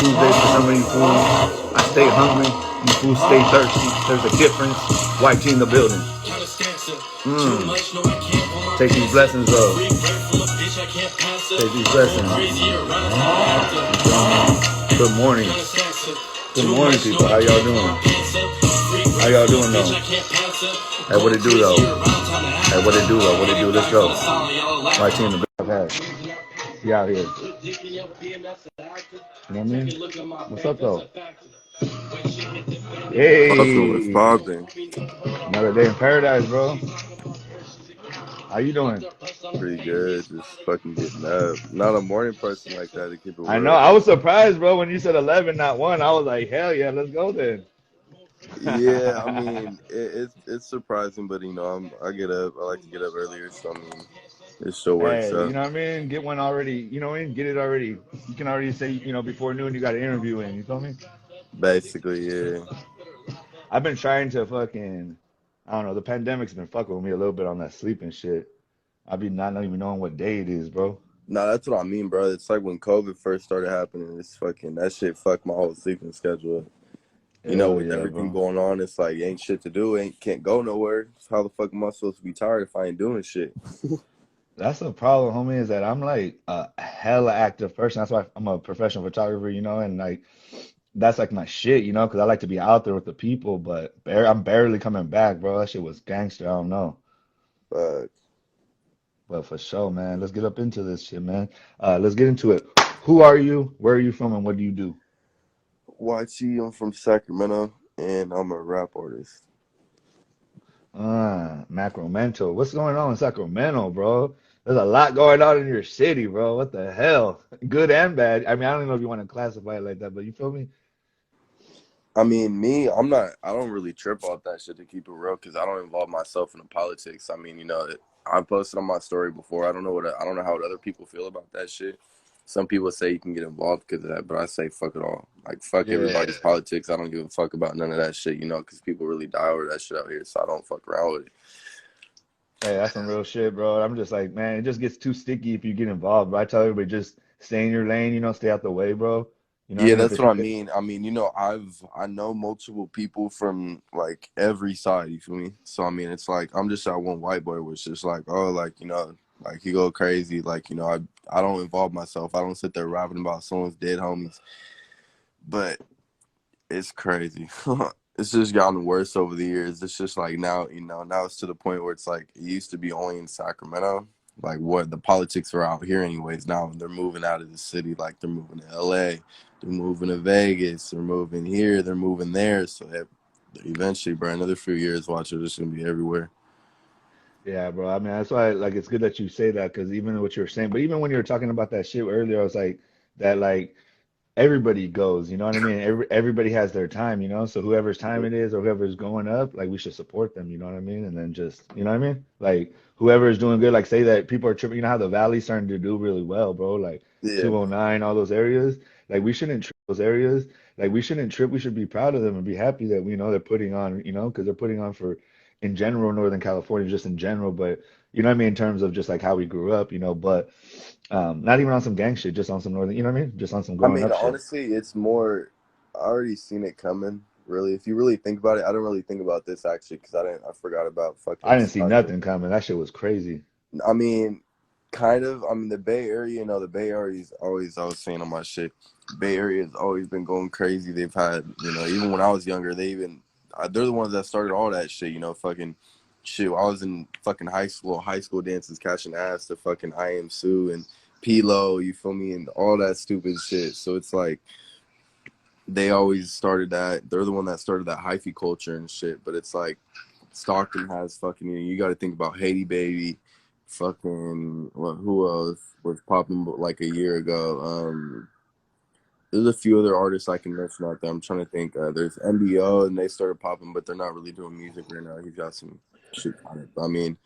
Tuesdays for some of you fools. I stay hungry. You fools stay thirsty. There's a difference. YT in the building. Take these blessings, though. Take these blessings. Good morning. Good morning, people. How y'all doing? How y'all doing, though? Hey, what it do, though? Hey, what it do, though? What it do? Let's go. YT in the building. You out here. You know what I mean? What's up, though? What's Hey, popping? another day in paradise, bro. How you doing? Pretty good. Just fucking getting up. Not a morning person like that to keep it I know. real. I was surprised, bro, when you said 11, not 1. I was like, hell yeah, let's go then. Yeah, I mean it's surprising, but I get up. I like to get up earlier, so I mean it still works Hey, you out. know what I mean? Get one already. You know what I mean? Get it already. You can already say, before noon you got an interview in. You feel me? Basically, yeah. I've been trying to I don't know. The pandemic's been fucking with me a little bit on that sleeping shit. I be not even knowing what day it is, bro. Nah, that's what I mean, bro. It's like when COVID first started happening. It's fucking that shit fucked my whole sleeping schedule up. Hell With yeah, everything bro. going on, it's like ain't shit to do. Can't go nowhere. So how the fuck am I supposed to be tired if I ain't doing shit? That's the problem, homie, is that I'm like a hella active person. That's why I'm a professional photographer, and like that's like my shit, because I like to be out there with the people, but I'm barely coming back, bro. That shit was gangster. I don't know. But But for sure, man. Let's get up into this shit, man. Let's get into it. Who are you? Where are you from? And what do you do? YT, I'm from Sacramento, and I'm a rap artist. Sacramento. What's going on in Sacramento, bro? There's a lot going on in your city, bro. What the hell? Good and bad. I mean, I don't know if you want to classify it like that, but you feel me? I mean, me, I'm not. I don't really trip off that shit to keep it real, because I don't involve myself in the politics. I mean, I posted on my story before. I don't know how other people feel about that shit. Some people say you can get involved because of that, but I say fuck it all. Like fuck Yeah. everybody's politics. I don't give a fuck about none of that shit. Because people really die over that shit out here. So I don't fuck around with it. Hey, that's some real shit, bro. I'm just like, man, it just gets too sticky if you get involved, bro. I tell everybody just stay in your lane, stay out the way, bro. You know what I Yeah, mean? If that's it's what I like, mean. I mean, I know multiple people from like every side, you feel me? So I mean, it's like I'm just that one white boy was just like, oh, like you go crazy, like, I don't involve myself. I don't sit there rapping about someone's dead homies. But it's crazy. It's just gotten worse over the years. It's just like now it's to the point where it's like it used to be only in Sacramento. Like what the politics are out here anyways. Now they're moving out of the city, like they're moving to LA, they're moving to Vegas, they're moving here, they're moving there. So eventually, bro, another few years, watch it, it's gonna be everywhere. yeah, bro. I mean, that's why like it's good that you say that because even what you were saying, but even when you were talking about that shit earlier, I was like that like everybody goes, you know what I mean? Everybody has their time, So whoever's time it is or whoever's going up, like we should support them, you know what I mean? And then just, you know what I mean? Like whoever is doing good, like say that people are tripping, you know how the valley's starting to do really well, bro? Like Yeah, 209, all those areas. Like we shouldn't trip those areas. Like we shouldn't trip. We should be proud of them and be happy that we know they're putting on, because they're putting on for in general Northern California, just in general, but you know what I mean, in terms of just like how we grew up, but not even on some gang shit, just on some northern, you know what I mean? Just on some I growing mean, up shit. honestly, it's more. I already seen it coming. Really, if you really think about it, I didn't really think about this actually because I didn't. I forgot about I fucking didn't see Stockton. nothing coming. That shit was crazy. I mean, kind of. I mean, the Bay Area, the Bay Area is always, I was saying on my shit, Bay Area has always been going crazy. They've had, even when I was younger, they're the ones that started all that shit, fucking shit. I was in fucking high school dances, catching ass to fucking I Am Sue and P-Lo, you feel me, and all that stupid shit. So it's like, they always started that. They're the one that started that hyphy culture and shit. But it's like, Stockton has fucking, you got to think about Haiti Baby, fucking, well, who else was popping like a year ago? There's a few other artists I can mention out there. I'm trying to think. There's MBO, and they started popping, but they're not really doing music right now. He's got some shit on it. I mean,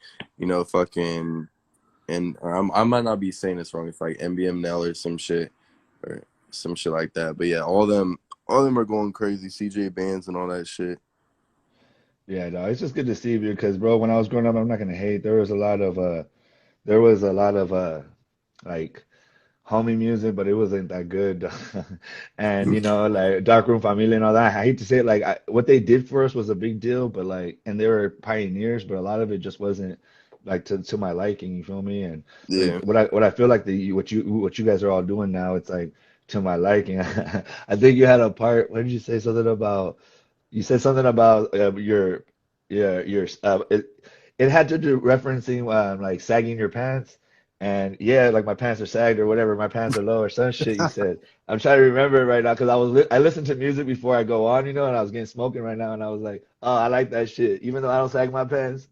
fucking, and I might not be saying this wrong. It's like MBM Nell or some shit like that. But yeah, all of them are going crazy. CJ bands and all that shit. Yeah, no, it's just good to see you because, bro, when I was growing up, I'm not gonna hate. There was a lot of like homie music, but it wasn't that good. And like Dark Room Familia and all that. I hate to say it, like what they did for us was a big deal, but like, and they were pioneers, but a lot of it just wasn't like to my liking. You feel me? And but Yeah, what I feel like what you guys are all doing now, it's like to my liking. I think you had a part. What did you say? Something about you said something about it had to do referencing like sagging your pants. And yeah, like my pants are sagged or whatever, my pants are low or some shit you said. I'm trying to remember it right now because I listen to music before I go on, and I was getting smoking right now, and I was like, oh, I like that shit, even though I don't sag my pants.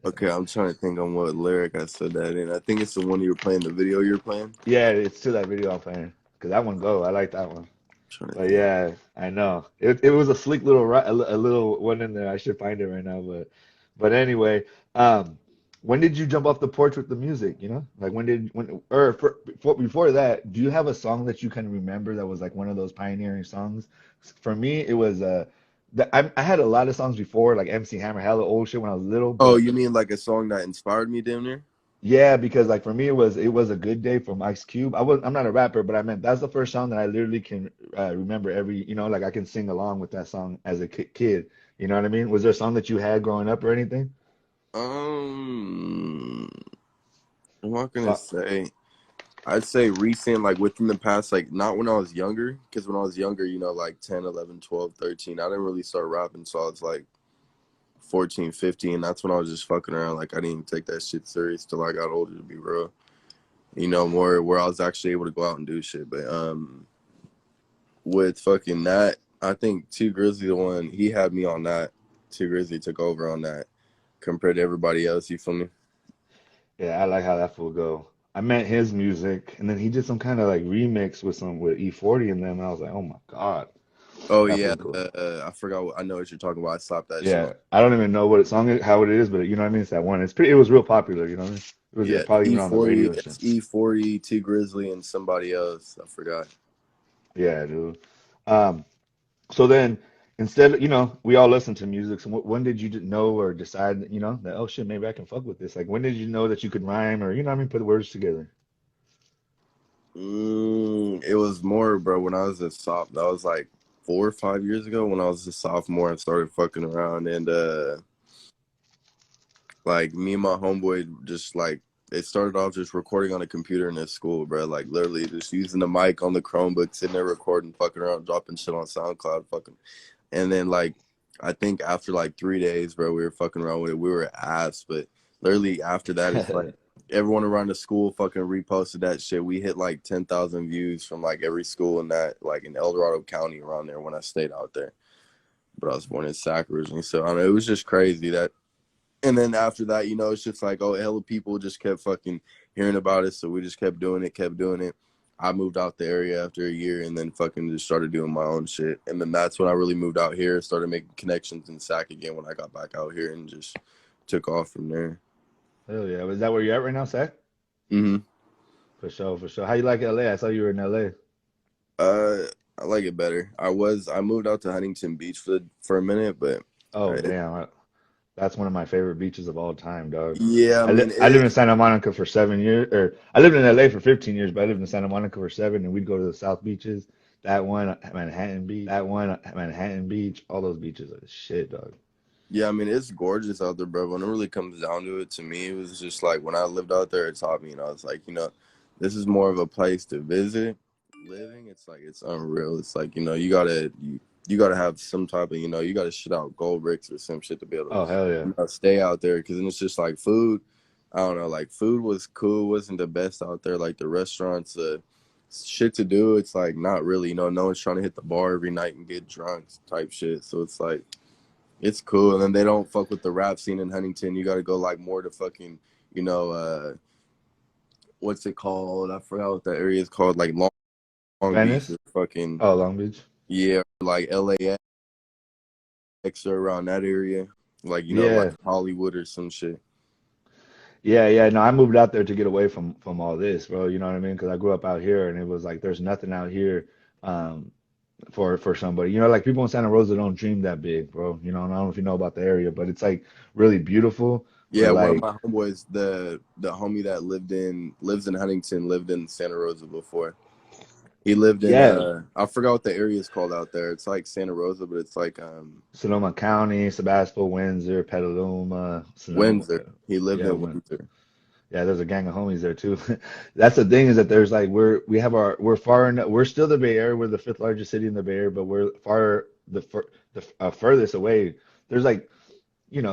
okay, I'm trying to think on what lyric I said that in. I think it's the one you were playing, the video you're playing. Yeah, it's to that video I'm playing because that one go. I like that one. Trying to But think. yeah, I know it was a sleek little a little one in there. I should find it right now, but anyway, um, when did you jump off the porch with the music? Like when or before that, do you have a song that you can remember that was like one of those pioneering songs? For me, it was I had a lot of songs before, like MC Hammer, hella old shit when I was little, Oh, but you mean like a song that inspired me, damn near? yeah, because like for me it was a good day from Ice Cube. I'm not a rapper, but I meant that's the first song that I literally can remember like I can sing along with that song as a kid. You know what I mean? Was there a song that you had growing up or anything? Um, I'm not gonna So, say. I'd say recent, like within the past, like not when I was younger, because when I was younger, like 10, 11, 12, 13, I didn't really start rapping, so I was like 14, 15. That's when I was just fucking around. Like I didn't even take that shit serious till I got older, to be real. More where I was actually able to go out and do shit. But with fucking that, I think Two Grizzly, the one he had me on that. Two Grizzly took over on that compared to everybody else. You feel me? yeah, I like how that fool go. I meant his music, and then he did some kind of like remix with E40 in them, and I was like, oh my God, Oh that yeah, fool go. I forgot. I know what you're talking about. I slapped that shit on. Yeah, I don't even know what song how it is, but you know what I mean? It's that one. It was real popular, you know what I mean? It was Yeah, probably even on the E40. radio and shit. It's E40, Two Grizzly, and somebody else. I forgot. Yeah, dude. Um, So then, instead, we all listen to music. So when did you know or decide, that, oh shit, maybe I can fuck with this? Like, when did you know that you could rhyme or, what I mean, put words together? It was more, bro, when I was a soph. That was like 4 or 5 years ago when I was a sophomore and started fucking around. And like me and my homeboy just like it started off just recording on a computer in his school, bro. Like literally just using the mic on the Chromebook, sitting there recording, fucking around, dropping shit on SoundCloud, fucking. And then like I think after like 3 days, bro, we were fucking around with it. We were ass, but literally after that, it's like everyone around the school fucking reposted that shit. We hit like 10,000 views from like every school in that like in El Dorado County around there when I stayed out there. But I was born in Sac originally, so I don't know. It was just crazy that. And then after that, it's just like, oh, hella people just kept fucking hearing about it. So we just kept doing it, kept doing it. I moved out the area after a year and then fucking just started doing my own shit. And then that's when I really moved out here, started making connections in Sac again when I got back out here and just took off from there. Hell yeah. Was that where you're at right now, Zach? hmm For sure, for sure. How you like LA? I saw you were in LA. Uh, I like it better. I moved out to Huntington Beach for a minute, but Oh, it, damn. That's one of my favorite beaches of all time, dog. yeah, I mean, I lived it, in Santa Monica for 7 years, or I lived in LA for 15 years, but I lived in Santa Monica for seven, and we'd go to the South beaches. Manhattan Beach, all those beaches are the shit, dog. Yeah, I mean, it's gorgeous out there, bro. When it really comes down to it, to me, it was just like when I lived out there, it taught me, I was like, this is more of a place to visit. Living, it's like, it's unreal. It's like, you gotta have some type of, you gotta shit out gold bricks or some shit to be able to, Oh, hell yeah. stay out there. Cause then it's just like food. I don't know, like food was cool, wasn't the best out there. Like the restaurants, shit to do, it's like not really, no one's trying to hit the bar every night and get drunk type shit. So it's like, it's cool, and then they don't fuck with the rap scene in Huntington. You got to go like more to fucking, you know, uh, what's it called? I forgot what that area is called. Like Long Beach or Venice? fucking Oh, Long Beach. yeah, like LAX or around that area. Like like Yeah. Hollywood or some shit. Yeah, yeah. No, I moved out there to get away from all this, bro. You know what I mean? Because I grew up out here, and it was like there's nothing out here um, for somebody. Like people in Santa Rosa don't dream that big, bro. And I don't know if you know about the area, but it's like really beautiful. Yeah, Or one of like, my homeboys, the homie that lives in Huntington, lived in Santa Rosa before. He lived in yeah, I forgot what the area is called out there. It's like Santa Rosa, but it's like Sonoma County, Sebastopol, Windsor, Petaluma, Sonoma. Windsor. He lived Yeah, in Windsor. yeah, there's a gang of homies there too. That's the thing is that there's like we have our we're far en we're still the Bay Area. We're the fifth largest city in the Bay Area, but we're far the furthest away. There's like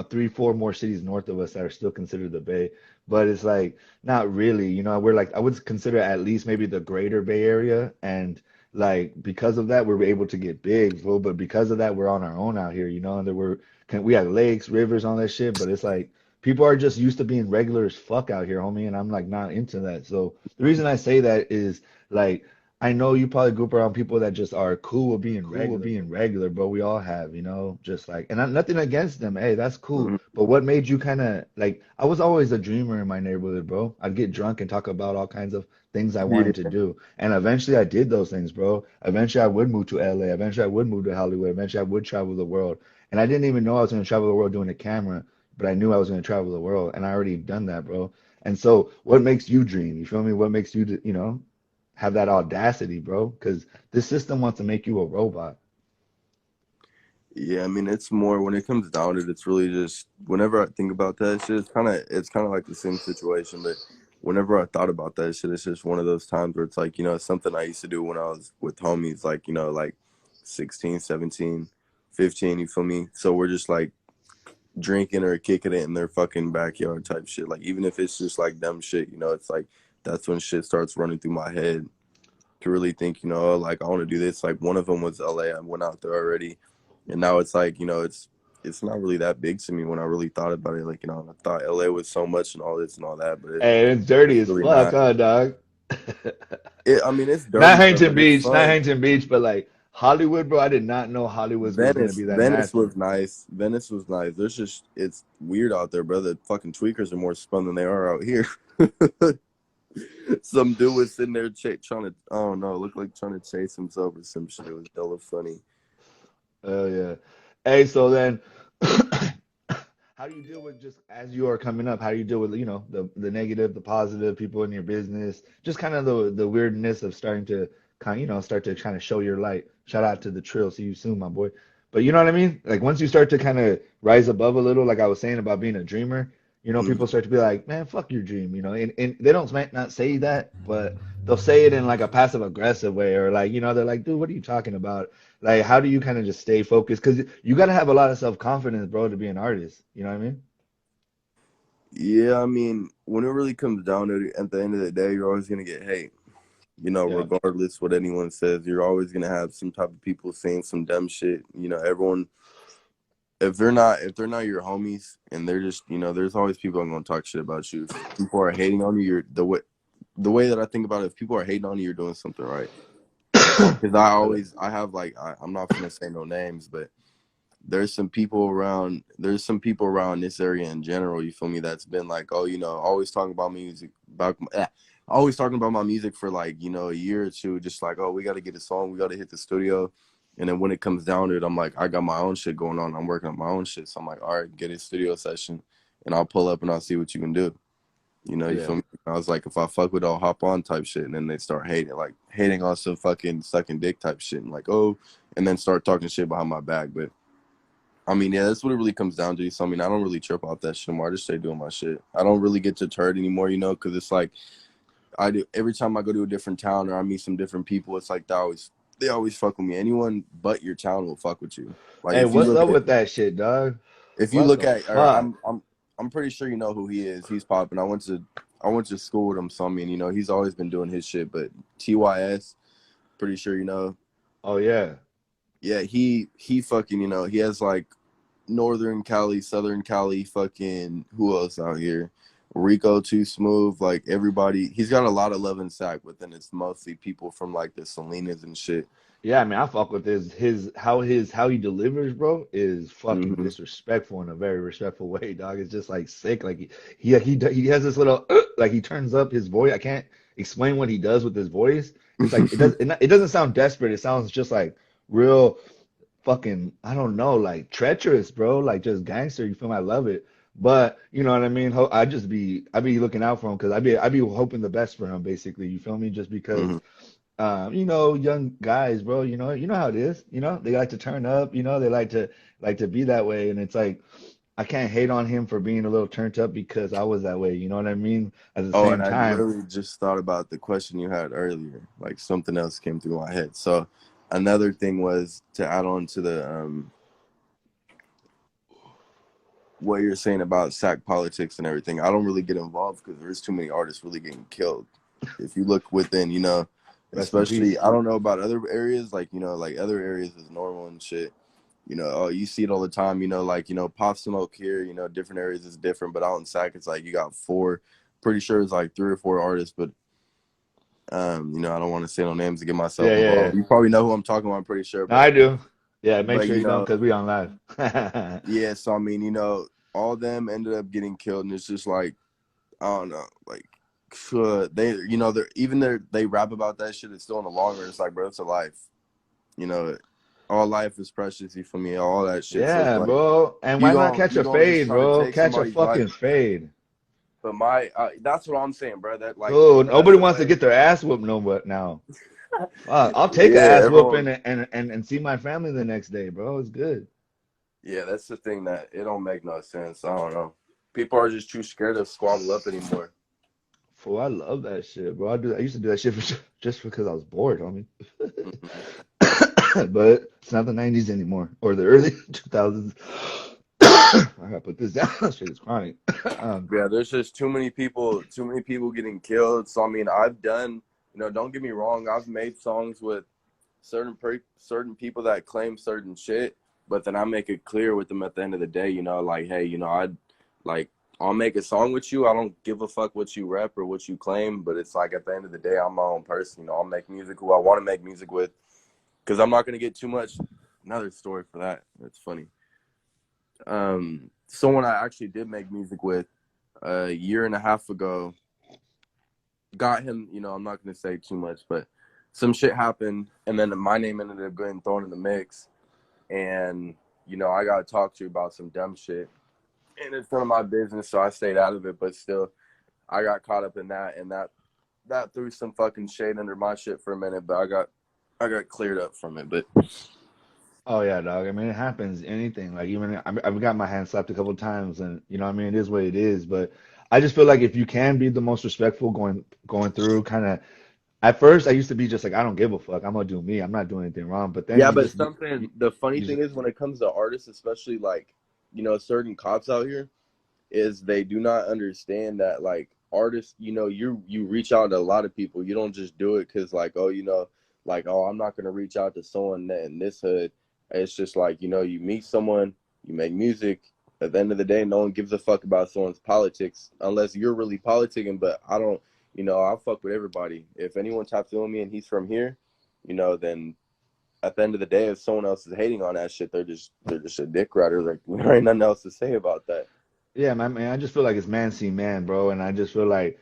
three, four more cities north of us that are still considered the Bay. But it's like not really, we're like I would consider at least maybe the greater Bay Area. And like because of that, we're able to get big, bro. But because of that, we're on our own out here, and we have lakes, rivers, all that shit. But it's like people are just used to being regular as fuck out here, homie, and I'm like not into that. So the reason I say that is like I know you probably group around people that just are cool with being regular, but we all have, just like, and nothing against them. Hey, that's cool. Mhm. But what made you kind of like, I was always a dreamer in my neighborhood, bro. I'd get drunk and talk about all kinds of things I wanted to Yeah, do. And eventually I did those things, bro. Eventually I would move to LA. Eventually I would move to Hollywood. Eventually I would travel the world. And I didn't even know I was going to travel the world doing a camera, but I knew I was going to travel the world. And I already done that, bro. And so what makes you dream? You feel me? What makes you, have that audacity, bro? Because this system wants to make you a robot. yeah. I mean, it's more when it comes down to it. It's really just whenever I think about that shit, it's kind of like the same situation. But whenever I thought about that shit, it's just one of those times where it's like it's something I used to do when I was with homies, like like 16, 17, 15. You feel me? So we're just like drinking or kicking it in their fucking backyard type shit. Like even if it's just like dumb shit, it's like that's when shit starts running through my head to really think, oh, like I want to do this. Like one of them was LA. I went out there already, and now it's like it's not really that big to me when I really thought about it. Like I thought LA was so much and all this and all that, but And it's dirty it's as really fuck, not. huh, dog? I mean, it's Not dirty, bro, Huntington but it's Beach, not fun. Huntington Beach, but like Hollywood, bro. I did not know Hollywood was gonna be that Venice nasty. was nice. Venice was nice. There's just it's weird out there, bro. The fucking tweakers are more fun than they are out here. Some dude was sitting there trying to, I don't know, look like trying to chase himself or some shit. It was hella funny. Oh yeah. Hey, so then, how do you deal with just as you are coming up? How do you deal with the negative, the positive, people in your business, just kind of the weirdness of starting to start to kind of show your light. Shout out to the Trill. See you soon, my boy. But you know what I mean? Like once you start to kind of rise above a little, like I was saying about being a dreamer, people Mhm. start to be like, man, fuck your dream, and they don't might not say that, but they'll say it in like a passive aggressive way, or like, they're like, dude, what are you talking about? Like, how do you kind of just stay focused? Because you got to have a lot of self-confidence, bro, to be an artist. You know what I mean? Yeah, I mean, when it really comes down to it, at the end of the day, you're always gonna get hate. Yeah. Regardless what anyone says, you're always gonna have some type of people saying some dumb shit. Everyone if they're not your homies and they're just there's always people that are gonna talk shit about you. If people are hating on you, the way that I think about it, if people are hating on you, you're doing something right. Because Okay. I have like I'm not gonna say no names, but there's some people around this area in general, you feel me, that's been like, oh, always talking about music always talking about my music for like, a year or two, just like, oh, we gotta get a song, we gotta hit the studio. And then when it comes down to it, I'm like, I got my own shit going on. I'm working on my own shit. So I'm like, all right, get a studio session and I'll pull up and I'll see what you can do. You Yeah. feel me? I was like, if I fuck with, I'll hop on type shit. And then they start hating, like hating on some fucking sucking dick type shit. And like, oh, and then start talking shit behind my back. But I mean, yeah, that's what it really comes down to. So, I mean, I don't really trip off that shit anymore. I just stay doing my shit. I don't really get deterred anymore, because it's like I do every time I go to a different town or I meet some different people. It's like they always fuck with me. Anyone but your town will fuck with you. Like Hey, what's up with that shit, dog? if you What look the at, or fuck? I'm pretty sure you know who he is. He's popping. I went to school with him, so I mean, he's always been doing his shit. But TYS, pretty sure you know. Oh yeah. Yeah, he fucking he has like Northern Cali, Southern Cali, fucking who else out here? Rico Too Smooth, like everybody. He's got a lot of love and sack, but then it's mostly people from like the Salinas and shit. Yeah, I mean, I fuck with how he delivers, bro, is fucking Hmm. disrespectful in a very respectful way, dog. It's just like sick. Like he has this little like he turns up his voice. I can't explain what he does with his voice. It's like it doesn't sound desperate. It sounds just like real fucking I don't know, like treacherous, bro. Like just gangster. You feel me? I love it. But you know what I mean? I be looking out for him because I be hoping the best for him basically. You feel me? Just because Hmm. you know, young guys, bro, you know how it is. You know, they like to turn up, you know, they like to be that way. And it's like I can't hate on him for being a little turned up because I was that way, you know what I mean? At the Oh, and same I time, literally just thought about the question you had earlier. Like something else came through my head. So another thing was to add on to the what you're saying about sack politics and everything. I don't really get involved because there's too many artists really getting killed. If you look within, you know, rest in especially peace. I don't know about other areas, like you know, like other areas is normal and shit. You know, oh, you see it all the time. You know, like you know, Pop Smoke here. You know, different areas is different, but out in Sac, it's like you got four. Pretty sure it's like three or four artists, but you know, I don't want to say no names to get myself Yeah, yeah, yeah. involved. You probably know who I'm talking about. I'm pretty sure, No, I do. Yeah, make but sure you you don't know, because we on live. yeah. So I mean, you know, all of them ended up getting killed, and it's just like I don't know, like they, you know, they rap about that shit. It's still in the long run. It's like, bro, it's a life. You know, all life is precious. You feel me? All that shit. So it's Yeah, like bro. And why not catch you a gonna just fade, try to bro? take Catch a somebody's life. fucking fade. But that's what I'm saying, bro. That like, Oh, but that's nobody the wants to way. get their ass whooped no but now. Fuck, I'll take a Yeah, ass whooping everyone. and see my family the next day, bro. It's good. Yeah, that's the thing that it don't make no sense. I don't know. People are just too scared to squabble up anymore. Fool, I love that shit, bro. I used to do that shit for, just because I was bored, homie. Mm-hmm. But it's not the 90s anymore or the early 2000s. I gotta put this down. That shit is chronic. Yeah, there's just too many people getting killed. So I mean, I've done, you know, don't get me wrong, I've made songs with certain people that claim certain shit, but then I make it clear with them at the end of the day, you know, like, hey, you know, like I'll make a song with you. I don't give a fuck what you rep or what you claim, but it's like at the end of the day, I'm my own person. You know, I'll make music who I want to make music with because I'm not gonna get too much. Another story for that. That's funny. Someone I actually did make music with a year and a half ago got him, you know, I'm not going to say too much, but some shit happened. And then my name ended up getting thrown in the mix. And, you know, I got to talk to you about some dumb shit. And it's none of my business, so I stayed out of it. But still, I got caught up in that. And that threw some fucking shade under my shit for a minute. But I got cleared up from it. But Oh yeah, dog. I mean, it happens. Anything like even I've got my hand slapped a couple times, and you know, what I mean, it is what it is. But I just feel like if you can be the most respectful going through, kind of. At first, I used to be just like, I don't give a fuck. I'm gonna do me. I'm not doing anything wrong. But then yeah, you but just something, the funny you just thing is when it comes to artists, especially like, you know, certain cops out here, is they do not understand that like artists, you know, you reach out to a lot of people. You don't just do it because like, oh, you know, like, oh, I'm not gonna reach out to someone that in this hood. It's just like, you know, you meet someone, you make music. At the end of the day, no one gives a fuck about someone's politics unless you're really politicking. But I don't, you know, I'll fuck with everybody. If anyone taps in with me and he's from here, you know, then at the end of the day, if someone else is hating on that shit, they're just a dick rider. Like there ain't nothing else to say about that. yeah, man. I just feel like it's man see man, bro. And I just feel like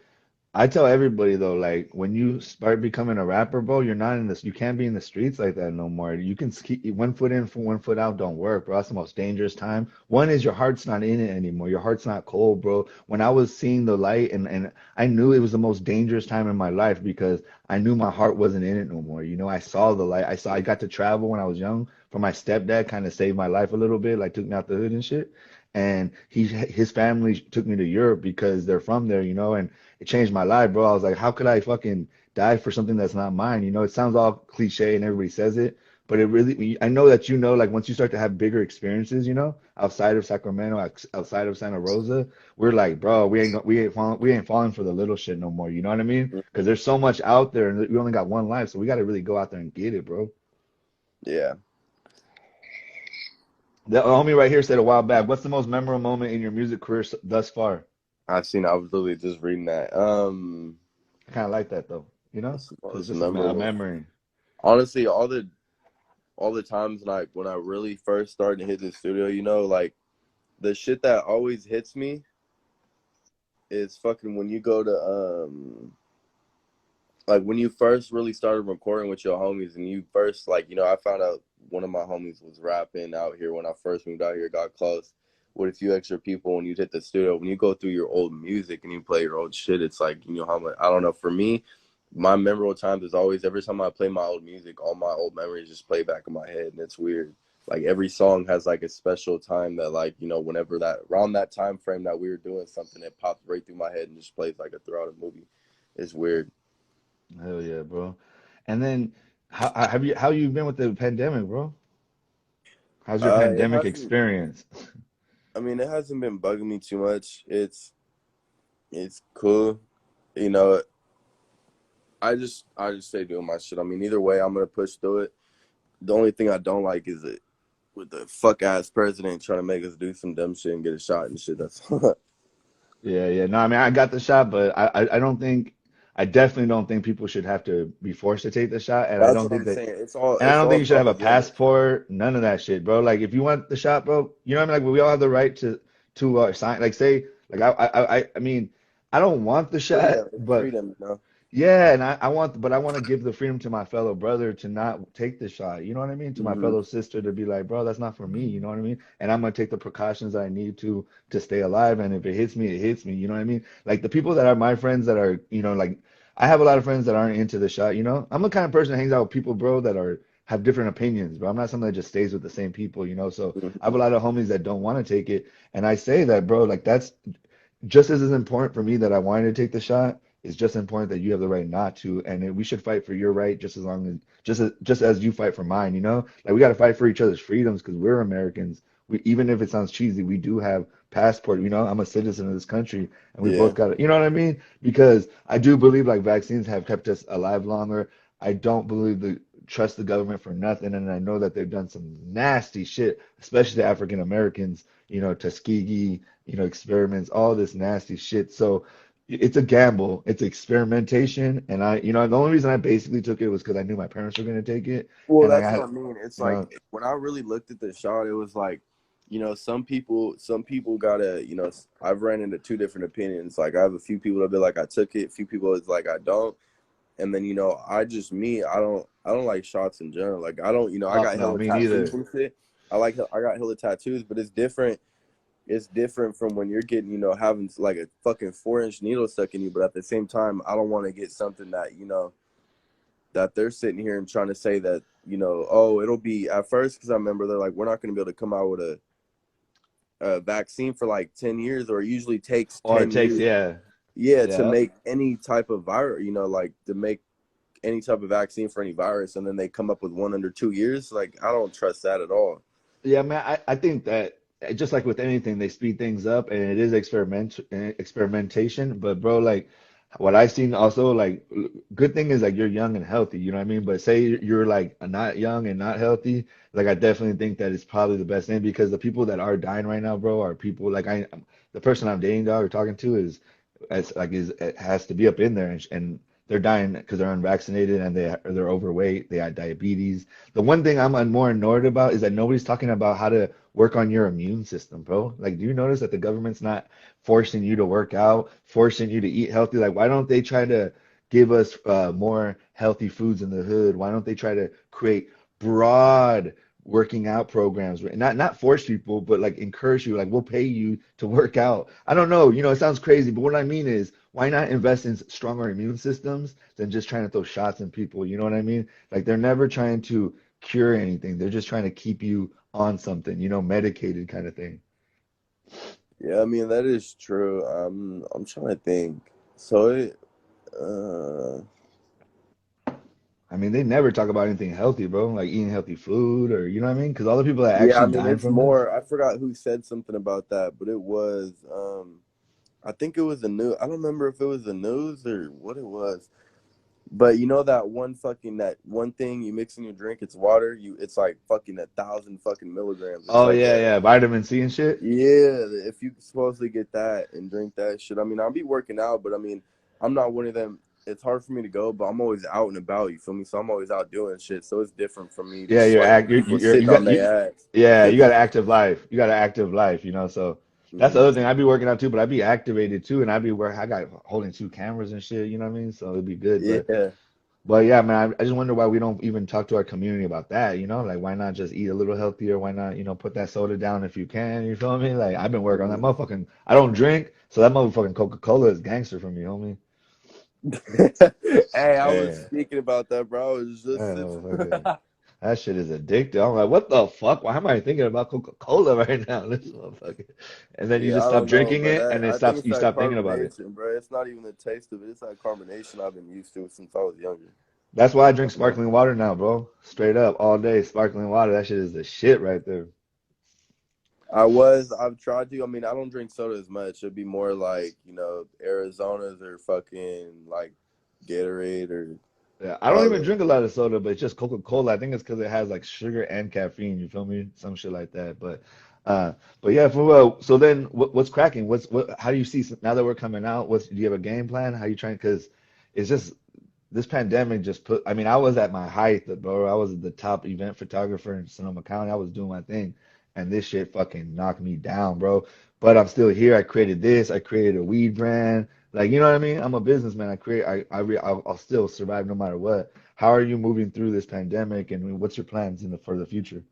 I tell everybody though, like when you start becoming a rapper, bro, you're not in this. You can't be in the streets like that no more. You can keep one foot in for one foot out. Don't work, bro. That's the most dangerous time. One is your heart's not in it anymore. Your heart's not cold, bro. When I was seeing the light, and I knew it was the most dangerous time in my life because I knew my heart wasn't in it no more. You know, I saw the light. I got to travel when I was young. For my stepdad, kind of saved my life a little bit, like took me out the hood and shit. And his family took me to Europe because they're from there, you know, and it changed my life, bro. I was like, how could I fucking die for something that's not mine? You know, it sounds all cliche and everybody says it, but it really, I know that you know, like once you start to have bigger experiences, you know, outside of Sacramento, outside of Santa Rosa, we're like, bro, we ain't falling for the little shit no more. You know what I mean? Because there's so much out there, and we only got one life, so we got to really go out there and get it, bro. Yeah. The homie right here said a while back, what's the most memorable moment in your music career thus far? I was literally just reading that. I kind of like that though, you know, That's the because it's most just a memorable. memory. Honestly, all the times like when I really first started to hit the studio, you know, like the shit that always hits me is fucking when you go to like when you first really started recording with your homies and you first like, you know, I found out one of my homies was rapping out here when I first moved out here, got close. with a few extra people when you hit the studio. When you go through your old music and you play your old shit, it's like, you know how much, I don't know, for me, my memorable times is always every time I play my old music, all my old memories just play back in my head, and it's weird. Like every song has like a special time that, like, you know, whenever that around that time frame that we were doing something, it popped right through my head and just plays like a throughout a movie. It's weird. Hell yeah, bro. And then how you been with the pandemic, bro? How's your It pandemic hasn't. experience? I mean, it hasn't been bugging me too much. It's cool. You know, I just stay doing my shit. I mean, either way, I'm gonna push through it. The only thing I don't like is it with the fuck ass president trying to make us do some dumb shit and get a shot and shit. That's Yeah, yeah. No, I mean I got the shot, but I don't think I definitely don't think people should have to be forced to take the shot, and I that's don't what think I'm that. saying. It's all And I it's don't all think you should have a propaganda. passport, none of that shit, bro. Like if you want the shot, bro, you know what I mean? Like we all have the right to sign. Like say, like I mean, I don't want the shot, Freedom, it's but freedom, you know. yeah, and but I want to give the freedom to my fellow brother to not take the shot. You know what I mean? To my Hmm. fellow sister to be like, bro, that's not for me. You know what I mean? And I'm gonna take the precautions I need to stay alive. And if it hits me, it hits me. You know what I mean? Like the people that are my friends that are, like I have a lot of friends that aren't into the shot. I'm the kind of person that hangs out with people, bro, that are have different opinions, bro. I'm not someone that just stays with the same people. So I have a Hmm. lot of homies that don't want to take it, and I say that, bro, like that's just as is important for me that I wanted to take the shot, it's just important that you have the right not to, and we should fight for your right just as long as just as you fight for mine. Like we got to fight for each other's freedoms because we're Americans. We even if it sounds cheesy, we do have passport. I'm a citizen of this country, and we both Yeah, got to, you know what I mean? Because I do believe like vaccines have kept us alive longer. I don't believe the trust the government for nothing, and I know that they've done some nasty shit, especially the African Americans. Tuskegee, experiments, all this nasty shit. So it's a gamble, it's experimentation, and the only reason I basically took it was because I knew my parents were gonna take it, well, and I that's what had, I mean. It's you like know, when I really looked at the shot, it was like, some people gotta, I've ran into two different opinions. Like I have a few people that be like I took it, a few people is like I don't. And then, I don't like shots in general. Like I don't, I oh got no, hella me tattoos neither. and shit. I got hella tattoos, but it's different from when you're getting, having like a fucking 4 inch needle stuck in you. But at the same time, I don't want to get something that, that they're sitting here and trying to say that, oh, it'll be at first. Because I remember they're like, we're not going to be able to come out with a vaccine for like 10 years, or it usually takes Or it 10 takes, years. yeah, Yeah, to yeah. make any type of virus, like to make any type of vaccine for any virus, and then they come up with one under 2 years. Like I don't trust that at all. Yeah, man, I think that just like with anything, they speed things up and it is experimentation. But bro, like what I've seen also, like good thing is like you're young and healthy, you know what I mean? But say you're like not young and not healthy, like I definitely think that it's probably the best thing because the people that are dying right now, bro, are people like the person I'm dating, dog, or talking to is it has to be up in there and they're dying because they're unvaccinated and they're overweight, they have diabetes. The one thing I'm more annoyed about is that nobody's talking about how to work on your immune system, bro. Like, do you notice that the government's not forcing you to work out, forcing you to eat healthy? Like, why don't they try to give us more healthy foods in the hood? Why don't they try to create broad working out programs? Not force people, but like encourage you. Like, we'll pay you to work out. I don't know. It sounds crazy, but what I mean is, why not invest in stronger immune systems than just trying to throw shots in people? You know what I mean? Like they're never trying to cure anything. They're just trying to keep you on something, medicated kind of thing. Yeah, I mean that is true. I'm trying to think. So uh, I mean, they never talk about anything healthy, bro, like eating healthy food or you know what I mean? Because all the people that yeah, I actually mean dying it's from this. more. I forgot who said something about that, but it was. I think it was the news. I don't remember if it was the news or what it was. But you know that one thing you mix in your drink, it's water. It's like fucking 1,000 fucking milligrams. It's Oh like yeah, a yeah, vitamin C and shit. Yeah, if you supposedly get that and drink that shit, I mean, I'll be working out, but I mean, I'm not one of them. It's hard for me to go, but I'm always out and about. You feel me? So I'm always out doing shit. So it's different from me, Yeah, just you're like act people you sitting on got their ass. yeah, you got an active life. You got an active life, so that's the Hmm. other thing. I'd be working out too, but I'd be activated too, and I'd be where I got holding two cameras and shit, you know what I mean? So it'd be good. But Yeah, But yeah, man, I just wonder why we don't even talk to our community about that, you know? Like, why not just eat a little healthier? Why not, put that soda down if you can? You feel me? Like, I've been working on that Mhm. motherfucking, I don't drink, so that motherfucking Coca-Cola is gangster for me, homie. Hey, I was Yeah, speaking about that, bro. It was that just motherfucker, that shit is addictive. I'm like, what the fuck? Why am I thinking about Coca-Cola right now? This motherfucker. And then you yeah, just I stop don't know, drinking bro. it, That and it I think stops, it's you that stop thinking about it. carbonation, bro. It's not even the taste of it. It's that carbonation I've been used to since I was younger. That's why I drink You know? sparkling water now, bro. Straight up, all day, sparkling water. That shit is the shit right there. I've tried to. I mean, I don't drink soda as much. It'd be more like, Arizona's or fucking like Gatorade or Yeah, I don't even however. drink a lot of soda, but it's just Coca-Cola. I think it's because it has like sugar and caffeine. You feel me? Some shit like that. Uh, but yeah, for real. So then, what's cracking? What? How do you see now that we're coming out? Do you have a game plan? How you trying? Because it's just this pandemic just put. I mean, I was at my height, bro. I was the top event photographer in Sonoma County. I was doing my thing, and this shit fucking knocked me down, bro. But I'm still here. I created this. I created a weed brand. Like, you know what I mean? I'm a businessman. I'll still survive no matter what. How are you moving through this pandemic, and what's your plans for the future?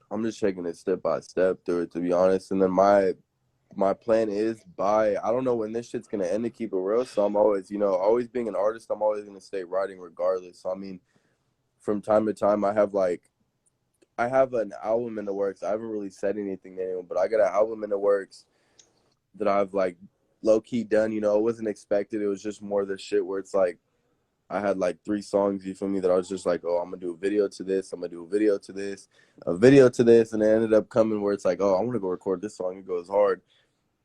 I'm just taking it step by step through it, to be honest. And then my plan is I don't know when this shit's gonna end, to keep it real. So I'm always, always being an artist, I'm always gonna stay writing regardless. So I mean, from time to time I have an album in the works. I haven't really said anything to anyone, but I got an album in the works that I've like low key done. It wasn't expected. It was just more of the shit where it's like I had like 3 songs, you feel me, that I was just like, oh, I'm gonna do a video to this, I'm gonna do a video to this, a video to this, and it ended up coming where it's like, oh, I want to go record this song. It goes hard,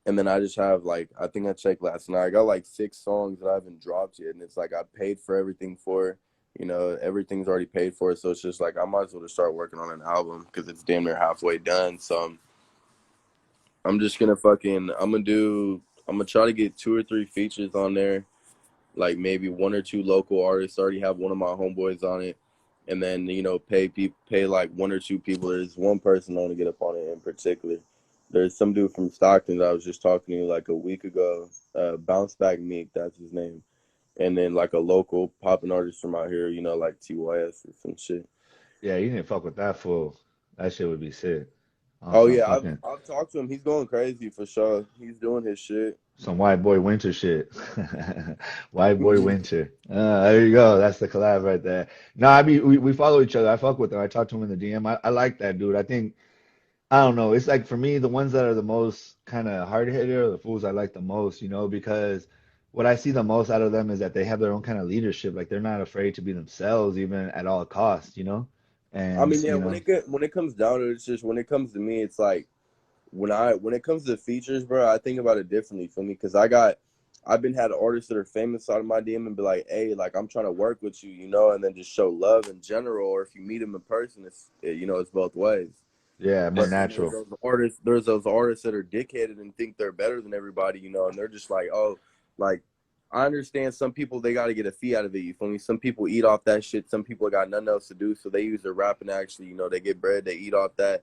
and then I just have like, I think I checked last night, I got like 6 songs that I haven't dropped yet, and it's like I paid for everything for. Everything's already paid for, so it's just like I might as well just start working on an album because it's damn near halfway done. So I'm just gonna I'm gonna try to get 2 or 3 features on there, like maybe 1 or 2 local artists. I already have one of my homeboys on it, and then pay like 1 or 2 people. There's one person I want to get up on it in particular. There's some dude from Stockton that I was just talking to like a week ago. Bounce Back Meek, that's his name. And then like a local popping artist from out here, like TYS or some shit. Yeah, you didn't fuck with that fool. That shit would be sick. On Oh some yeah, I've fucking I've talked to him. He's going crazy for sure. He's doing his shit. some white boy winter shit. White boy winter. There you go. That's the collab right there. No, we follow each other. I fuck with him. I talk to him in the DM. I like that dude. I think I don't know. It's like for me, the ones that are the most kind of hard hitter are the fools I like the most, because what I see the most out of them is that they have their own kind of leadership. Like they're not afraid to be themselves, even at all costs. I And mean, yeah, when it comes down to it, it's just when it comes to me, it's like when it comes to features, bro, I think about it differently for me because I've been had artists that are famous out of my DM and be like, hey, like I'm trying to work with you, and then just show love in general. Or if you meet them in person, it's both ways. yeah, more But then natural. there's those artists that are dickheaded and think they're better than everybody, and they're just like, oh, like I understand some people they got to get a fee out of it. You feel me? Some people eat off that shit. Some people got nothing else to do, so they use their rap and actually, they get bread. They eat off that.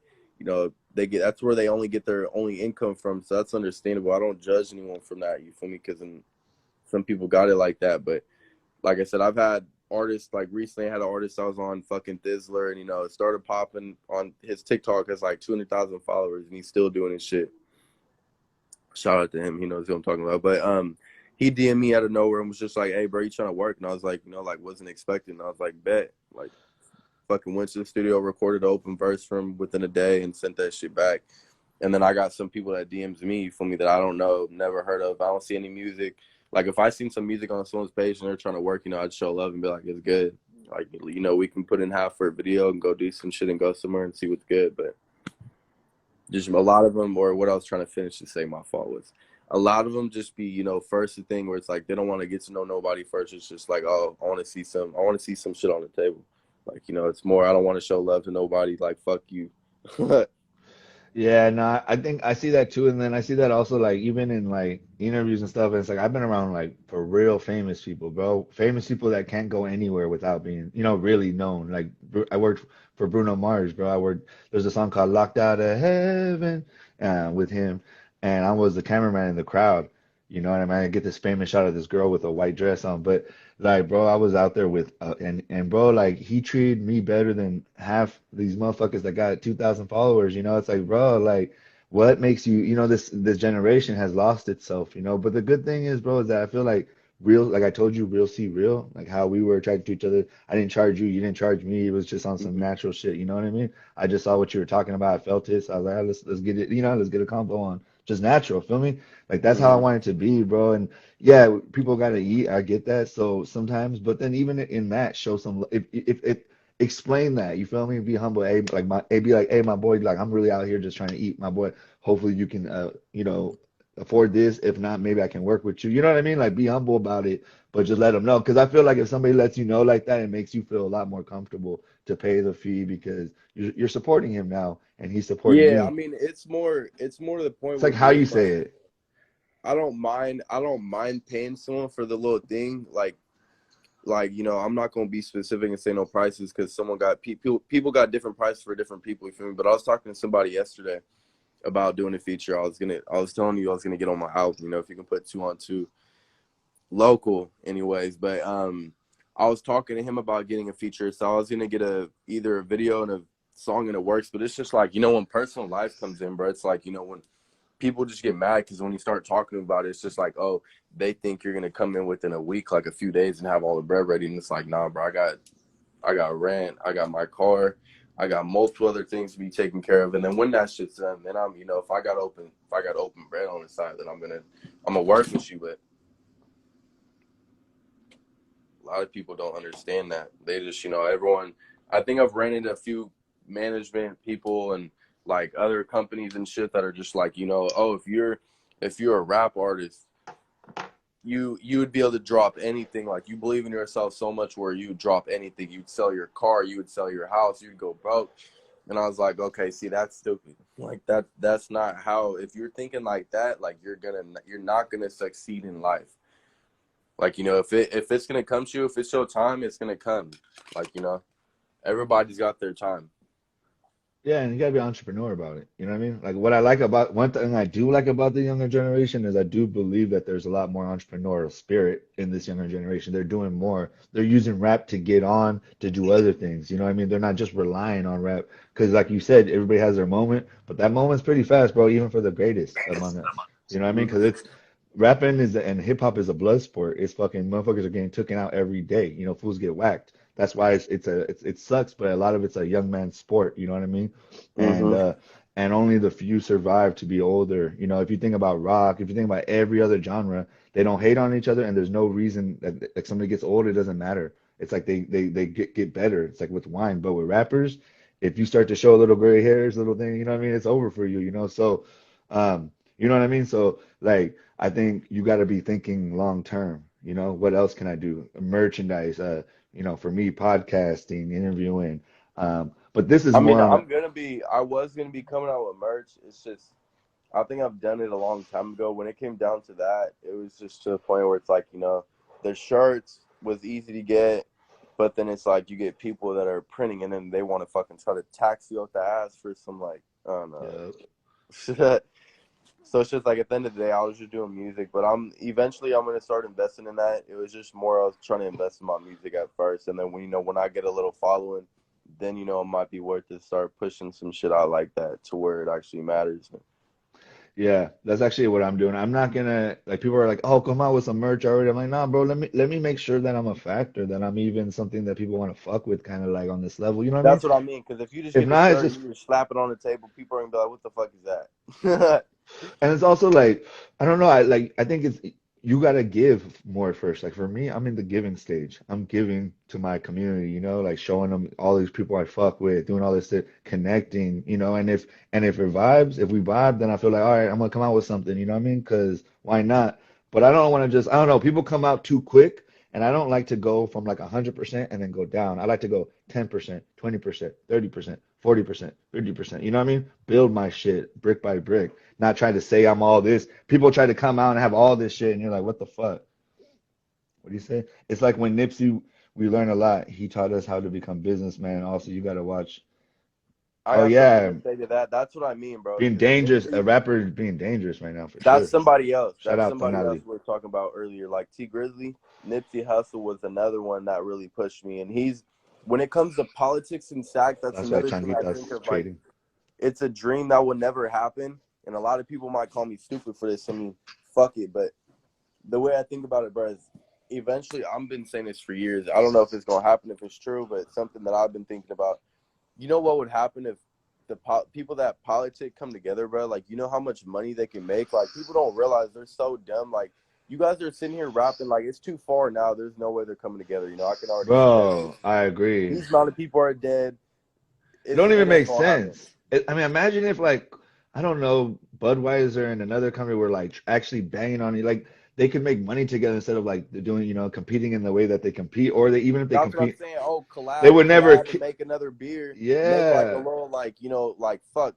They get that's where they only get their only income from. So that's understandable. I don't judge anyone from that. You feel me? Because some people got it like that, but like I said, I've had artists like recently. I had an artist I was on fucking Thizzler, and it started popping on his TikTok has like 200,000 followers, and he's still doing his shit. Shout out to him. He knows who I'm talking about. But he DM'd me out of nowhere and was just like, "Hey, bro, you trying to work?" And I was like, like wasn't expecting. And I was like, "Bet." Like, fucking went to the studio, recorded an open verse from within a day, and sent that shit back. And then I got some people that DMs me, you feel me, that I don't know, never heard of. I don't see any music. Like if I seen some music on someone's page and they're trying to work, I'd show love and be like, it's good. Like, we can put in half for a video and go do some shit and go somewhere and see what's good. But just a lot of them, or what I was trying to finish to say, my fault was a lot of them just be, first the thing where it's like they don't want to get to know nobody first. It's just like, oh, I want to see some shit on the table. Like, it's more, I don't want to show love to nobody. Like, fuck you. Yeah, no, I think I see that too, and then I see that also like even in like interviews and stuff. And it's like I've been around like for real famous people, bro. Famous people that can't go anywhere without being, really known. Like I worked for Bruno Mars, bro. There's a song called "Locked Out of Heaven" with him, and I was the cameraman in the crowd. You know what I mean? I get this famous shot of this girl with a white dress on, but like, bro, I was out there with, and bro, like, he treated me better than half these motherfuckers that got 2,000 followers. You know, it's like, bro, like, what makes you, this generation has lost itself. But the good thing is, bro, is that I feel like real, like I told you, real see real, like how we were attracted to each other. I didn't charge you, you didn't charge me. It was just on some Hmm. natural shit. You know what I mean? I just saw what you were talking about. I felt it, so I was like, ah, let's get it. Let's get a combo on. Just natural, feel me? Like that's how I Hmm. want it to be, bro. And yeah, people gotta eat. I get that. So sometimes, but then even in that, show some. If explain that, you feel me? Be humble. Hey, like be like, hey, my boy, like I'm really out here just trying to eat, my boy. Hopefully you can, afford this. If not, maybe I can work with you. You know what I mean? Like be humble about it, but just let them know. Because I feel like if somebody lets you know like that, it makes you feel a lot more comfortable to pay the fee because you're supporting him now and he's supporting Yeah, I you. mean, it's more to the point It's like where how me you and my say it. I don't mind paying someone for the little thing. Like I'm not gonna be specific and say no prices because someone got people got different prices for different people. You feel me? But I was talking to somebody yesterday about doing a feature. I was telling you I was gonna get on my album. If you can put two on two, local, anyways. But I was talking to him about getting a feature, so I was gonna get either a video and a song and it works. But it's just like when personal life comes in, bro. It's like when people just get mad because when you start talking about it, it's just like, oh, they think you're gonna come in within a week, like a few days, and have all the bread ready, and it's like, nah, bro, I got rent, I got my car, I got multiple other things to be taken care of, and then when that shit's done, then if I got open bread on the side, then I'm gonna work with you, but a lot of people don't understand that. They just, everyone. I think I've ran into a few management people and like other companies and shit that are just like, oh, if you're a rap artist, you would be able to drop anything. Like you believe in yourself so much where you would drop anything. You'd sell your car, you would sell your house, you'd go broke. And I was like, okay, see, that's stupid. Like that's not how. If you're thinking like that, like you're not gonna succeed in life. Like if it's gonna come to you, if it's your time, it's gonna come. Like everybody's got their time. Yeah, and you gotta be an entrepreneur about it. You know what I mean? Like what I like about one thing I do like about the younger generation is I do believe that there's a lot more entrepreneurial spirit in this younger generation. They're doing more. They're using rap to get on to do other things. You know what I mean? They're not just relying on rap because, like you said, everybody has their moment, but that moment's pretty fast, bro. Even for the greatest among us. You know what I mean? Because Mm-hmm. it's rapping and hip hop is a blood sport. It's fucking motherfuckers are getting taken out every day. Fools get whacked. That's why it sucks, but a lot of it's a young man's sport. You know what I mean? and Mm-hmm. uh and only the few survive to be older. If you think about rock, if you think about every other genre, they don't hate on each other, and there's no reason that like somebody gets old, it doesn't matter. It's like they get better. It's like with wine, but with rappers, if you start to show a little gray hairs, little thing, you know what I mean? It's over for you, So, you know what I mean? So, like, I think you got to be thinking long term. What else can I do? Merchandise, for me, podcasting, interviewing. But this is I mean, more on. I was gonna be coming out with merch. It's just, I think I've done it a long time ago. When it came down to that, it was just to the point where it's like, the shirts was easy to get, but then it's like you get people that are printing and then they want to fucking try to tax you out the ass for some like, I don't know. Yeah. So it's just like at the end of the day, I was just doing music, but I'm gonna start investing in that. It was just more I was trying to invest in my music at first, and then when I get a little following, then it might be worth to start pushing some shit out like that to where it actually matters. Yeah, that's actually what I'm doing. I'm not gonna like people are like, oh, come out with some merch already. I'm like, nah, bro, let me make sure that I'm a factor, that I'm even something that people want to fuck with, kind of like on this level. You know what I mean? That's what I mean. Because if you just If get the not, it's shirt just and you just slap it on the table, people are gonna be like, "What the fuck is that?" and it's also like I don't know. I think it's you gotta give more first. Like for me, I'm in the giving stage. I'm giving to my community, like showing them all these people I fuck with, doing all this shit, connecting, and if it vibes, if we vibe, then I feel like all right, I'm gonna come out with something. You know what I mean? Because why not? But I don't want to just I don't know. People come out too quick. And I don't like to go from like 100% and then go down. I like to go 10%, 20%, 30%, 40%, 50%. You know what I mean? Build my shit brick by brick, not trying to say I'm all this. People try to come out and have all this shit, and you're like, what the fuck? What do you say? It's like when Nipsey, we learn a lot. He taught us how to become businessmen. Also, you got to watch. I Oh got something yeah, to say to that. That's what I mean, bro. being Because dangerous. A Nipsey, rapper is being dangerous right now for that's sure. somebody else. Shout That's out somebody else Tonali. we were talking about earlier. Like T Grizzly, Nipsey Hussle was another one that really pushed me. And he's when it comes to politics and sack, that's That's why another thing I think Changuita's of. Like trading. it's a dream that will never happen. And a lot of people might call me stupid for this. I mean, fuck it. But the way I think about it, bro, is eventually I've been saying this for years. I don't know if it's gonna happen, if it's true, but it's something that I've been thinking about. You know what would happen if the people that politic come together, bro? Like, you know how much money they can make? Like, people don't realize they're so dumb. Like, you guys are sitting here rapping like it's too far now. There's no way they're coming together. You know, I can already see that. Bro, I agree. These amount of people are dead. It don't It even ain't make gonna happen. sense. I mean, imagine if like I don't know, Budweiser and another company were like actually banging on you, like they could make money together instead of like they're doing, competing in the way that they compete, or they even if they That's what I'm compete, saying. Oh, they collab, would never. collab, and make another beer. Make like a Yeah, little, like, like fuck.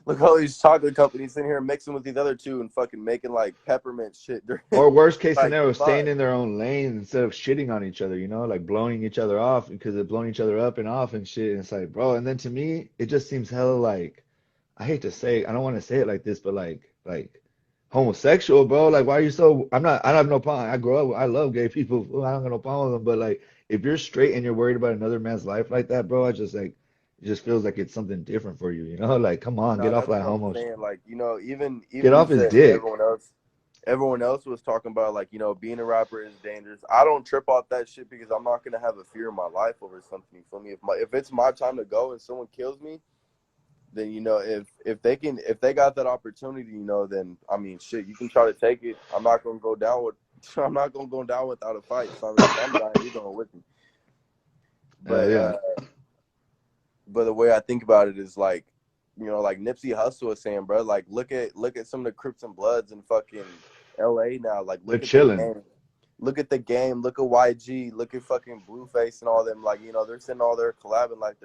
Look at all these chocolate companies in here mixing with these other two and fucking making like peppermint shit. or worst case Like scenario, staying fuck. in their own lane instead of shitting on each other, like blowing each other off because they're blowing each other up and off and shit. And it's like, bro, and then to me, it just seems hella like I hate to say, I don't want to say it like this, but like homosexual, bro. Like, why are you so? I have no problem. I grow up, I love gay people. I don't got no problem with them. But like, if you're straight and you're worried about another man's life like that, bro, I just like, it just feels like it's something different for you, Like, come on, No, get off that's that what I'm homo, saying. Like, get even you off his said dick. everyone else was talking about like, being a rapper is dangerous. I don't trip off that shit because I'm not gonna have a fear in my life over something. You feel me? If it's my time to go and someone kills me, then if they got that opportunity, then I mean shit, you can try to take it. I'm not gonna go down with I'm not gonna go down without a fight. So I mean, if I'm dying, you're going with me. Hell But yeah, but the way I think about it is like, like Nipsey Hussle was saying, bro, like look at some of the Crips and Bloods in fucking LA now. Like they're look at the chilling. game. Look at the game. Look at YG. Look at fucking Blueface and all them. Like, they're sitting all there collabing like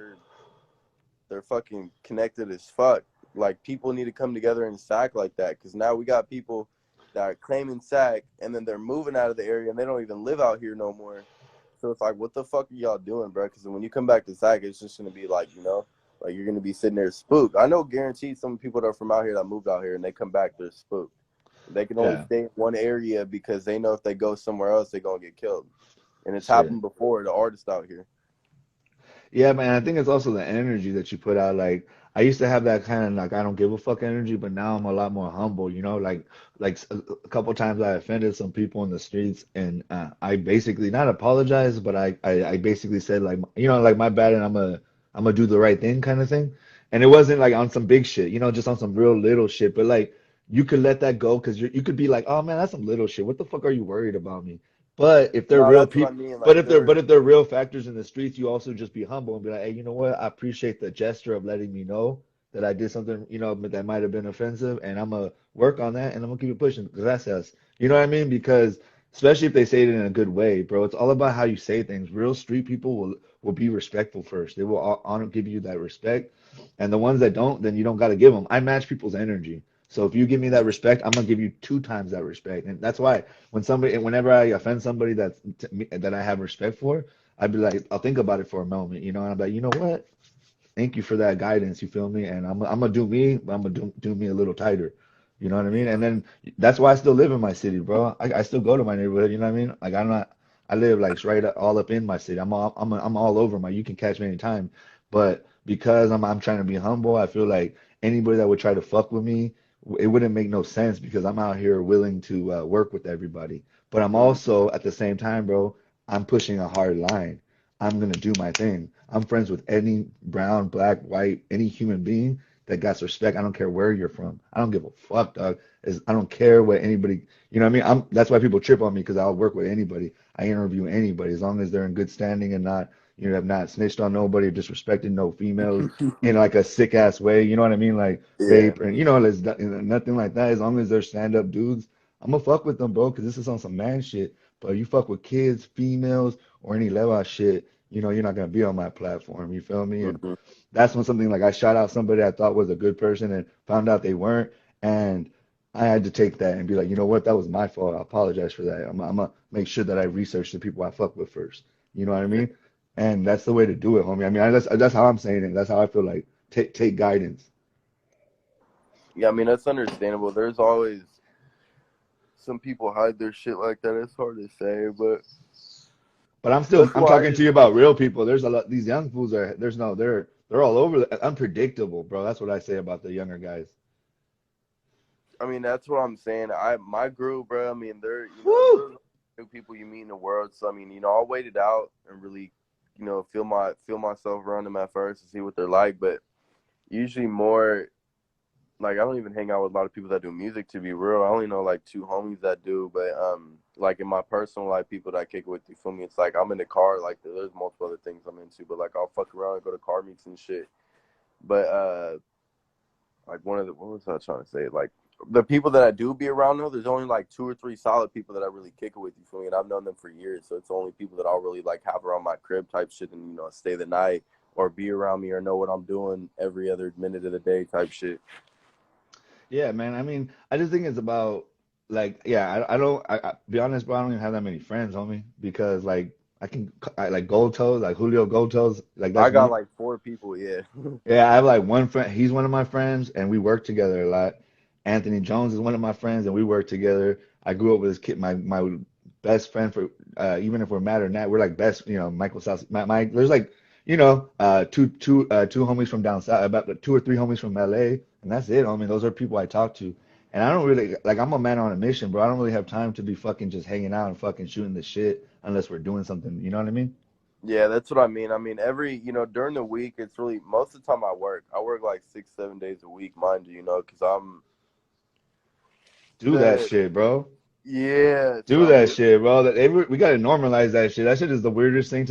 they're fucking connected as fuck. Like people need to come together and sack like that because now we got people that are claiming sack and then they're moving out of the area and they don't even live out here no more. So it's like, what the fuck are y'all doing, bro? Because when you come back to sack, it's just gonna be like, like you're gonna be sitting there spooked. I know, guaranteed, some people that are from out here that moved out here and they come back, they're spooked. They can only Yeah, stay in one area because they know if they go somewhere else, they're gonna get killed. And it's shit. happened before. The artists out here. Yeah, man, I think it's also the energy that you put out. Like I used to have that kind of like I don't give a fuck energy, but now I'm a lot more humble, like a couple times I offended some people in the streets and I basically not apologized, but I basically said like like my bad and I'm gonna do the right thing kind of thing. And it wasn't like on some big shit, just on some real little shit, but like you could let that go because you could be like, "Oh man, that's some little shit. What the fuck are you worried about me?" But if they're No, real that's what I people mean. but Like if they're real factors in the streets, you also just be humble and be like, hey, you know what? I appreciate the gesture of letting me know that I did something, that might have been offensive, and I'm gonna work on that, and I'm gonna keep it pushing. Gracias. You know what I mean? Because especially if they say it in a good way, bro, it's all about how you say things. Real street people will be respectful first. They will honor, give you that respect, and the ones that don't, then you don't got to give them. I match people's energy. So if you give me that respect, I'm gonna give you two times that respect, and that's why whenever I offend somebody that I have respect for, I'd be like, I'll think about it for a moment, and I'm like, you know what? Thank you for that guidance. You feel me? And I'm gonna do me, but I'm gonna do me a little tighter. You know what I mean? And then that's why I still live in my city, bro. I still go to my neighborhood. You know what I mean? Like I live like right all up in my city. I'm all over my. You can catch me anytime. But because I'm trying to be humble, I feel like anybody that would try to fuck with me, it wouldn't make no sense because I'm out here willing to work with everybody. But I'm Mhm. also at the same time, bro, I'm pushing a hard line. I'm gonna do my thing. I'm friends with any brown, black, white, any human being that got respect. I don't care where you're from. I don't give a fuck, dog. I don't care what anybody, you know what I mean? That's why people trip on me because I'll work with anybody. I interview anybody as long as they're in good standing and not, have not snitched on nobody or disrespected no females in like a sick ass way. You know what I mean? Like Yeah. rape and there's nothing like that. As long as they're stand up dudes, I'm gonna fuck with them, bro, because this is on some man shit. But you fuck with kids, females, or any level shit, you're not gonna be on my platform. You feel me? And Mhm. that's when something like I shot out somebody I thought was a good person and found out they weren't, and I had to take that and be like, you know what, that was my fault. I apologize for that. I'm gonna make sure that I research the people I fuck with first. You know what I Yeah. mean? And that's the way to do it, homie. I mean, that's how I'm saying it. That's how I feel like take guidance. Yeah, I mean that's understandable. There's always some people hide their shit like that. It's hard to say, but But that's I'm why I talking to just you about real people. There's a lot, these young fools are, they're all over, unpredictable, bro. That's what I say about the younger guys. I mean, that's what I'm saying. My group, bro. I mean, Woo! there's new people you meet in the world. So I mean, I'll wait it out and really, feel myself around them at first to see what they're like. But usually more like I don't even hang out with a lot of people that do music. To be real, I only know like two homies that do. But like in my personal life, people that I kick it with, you feel me? It's like I'm in the car. Like there's multiple other things I'm into, but like I'll fuck around and go to car meets and shit. But like what was I trying to say? Like the people that I do be around though, there's only like two or three solid people that I really kick it with, you feel me? And I've known them for years. So it's only people that I'll really like have around my crib type shit and stay the night or be around me or know what I'm doing every other minute of the day type shit. Yeah, man. I mean, I just think it's about like, yeah, I don't, be honest, bro. I don't even have that many friends, homie, because like I like Gold Toes, like Julio Gold Toes, like I that's got one. like four people, yeah. Yeah, I have like one friend. He's one of my friends, and we work together a lot. Anthony Jones is one of my friends, and we work together. I grew up with this kid, my best friend for even if we're mad or not, we're like best. Michael South. There's like two homies from down south, about two or three homies from LA, and that's it, homie. Those are people I talk to, and I don't really like. I'm a man on a mission, bro. I don't really have time to be fucking just hanging out and fucking shooting the shit unless we're doing something. You know what I mean? Yeah, that's what I mean. I mean, during the week, it's really most of the time I work. I work like 6, 7 days a week, mind you, because I'm Do that the, shit, bro. yeah. So Do I that mean, shit, bro. We gotta normalize that shit. That shit is the weirdest thing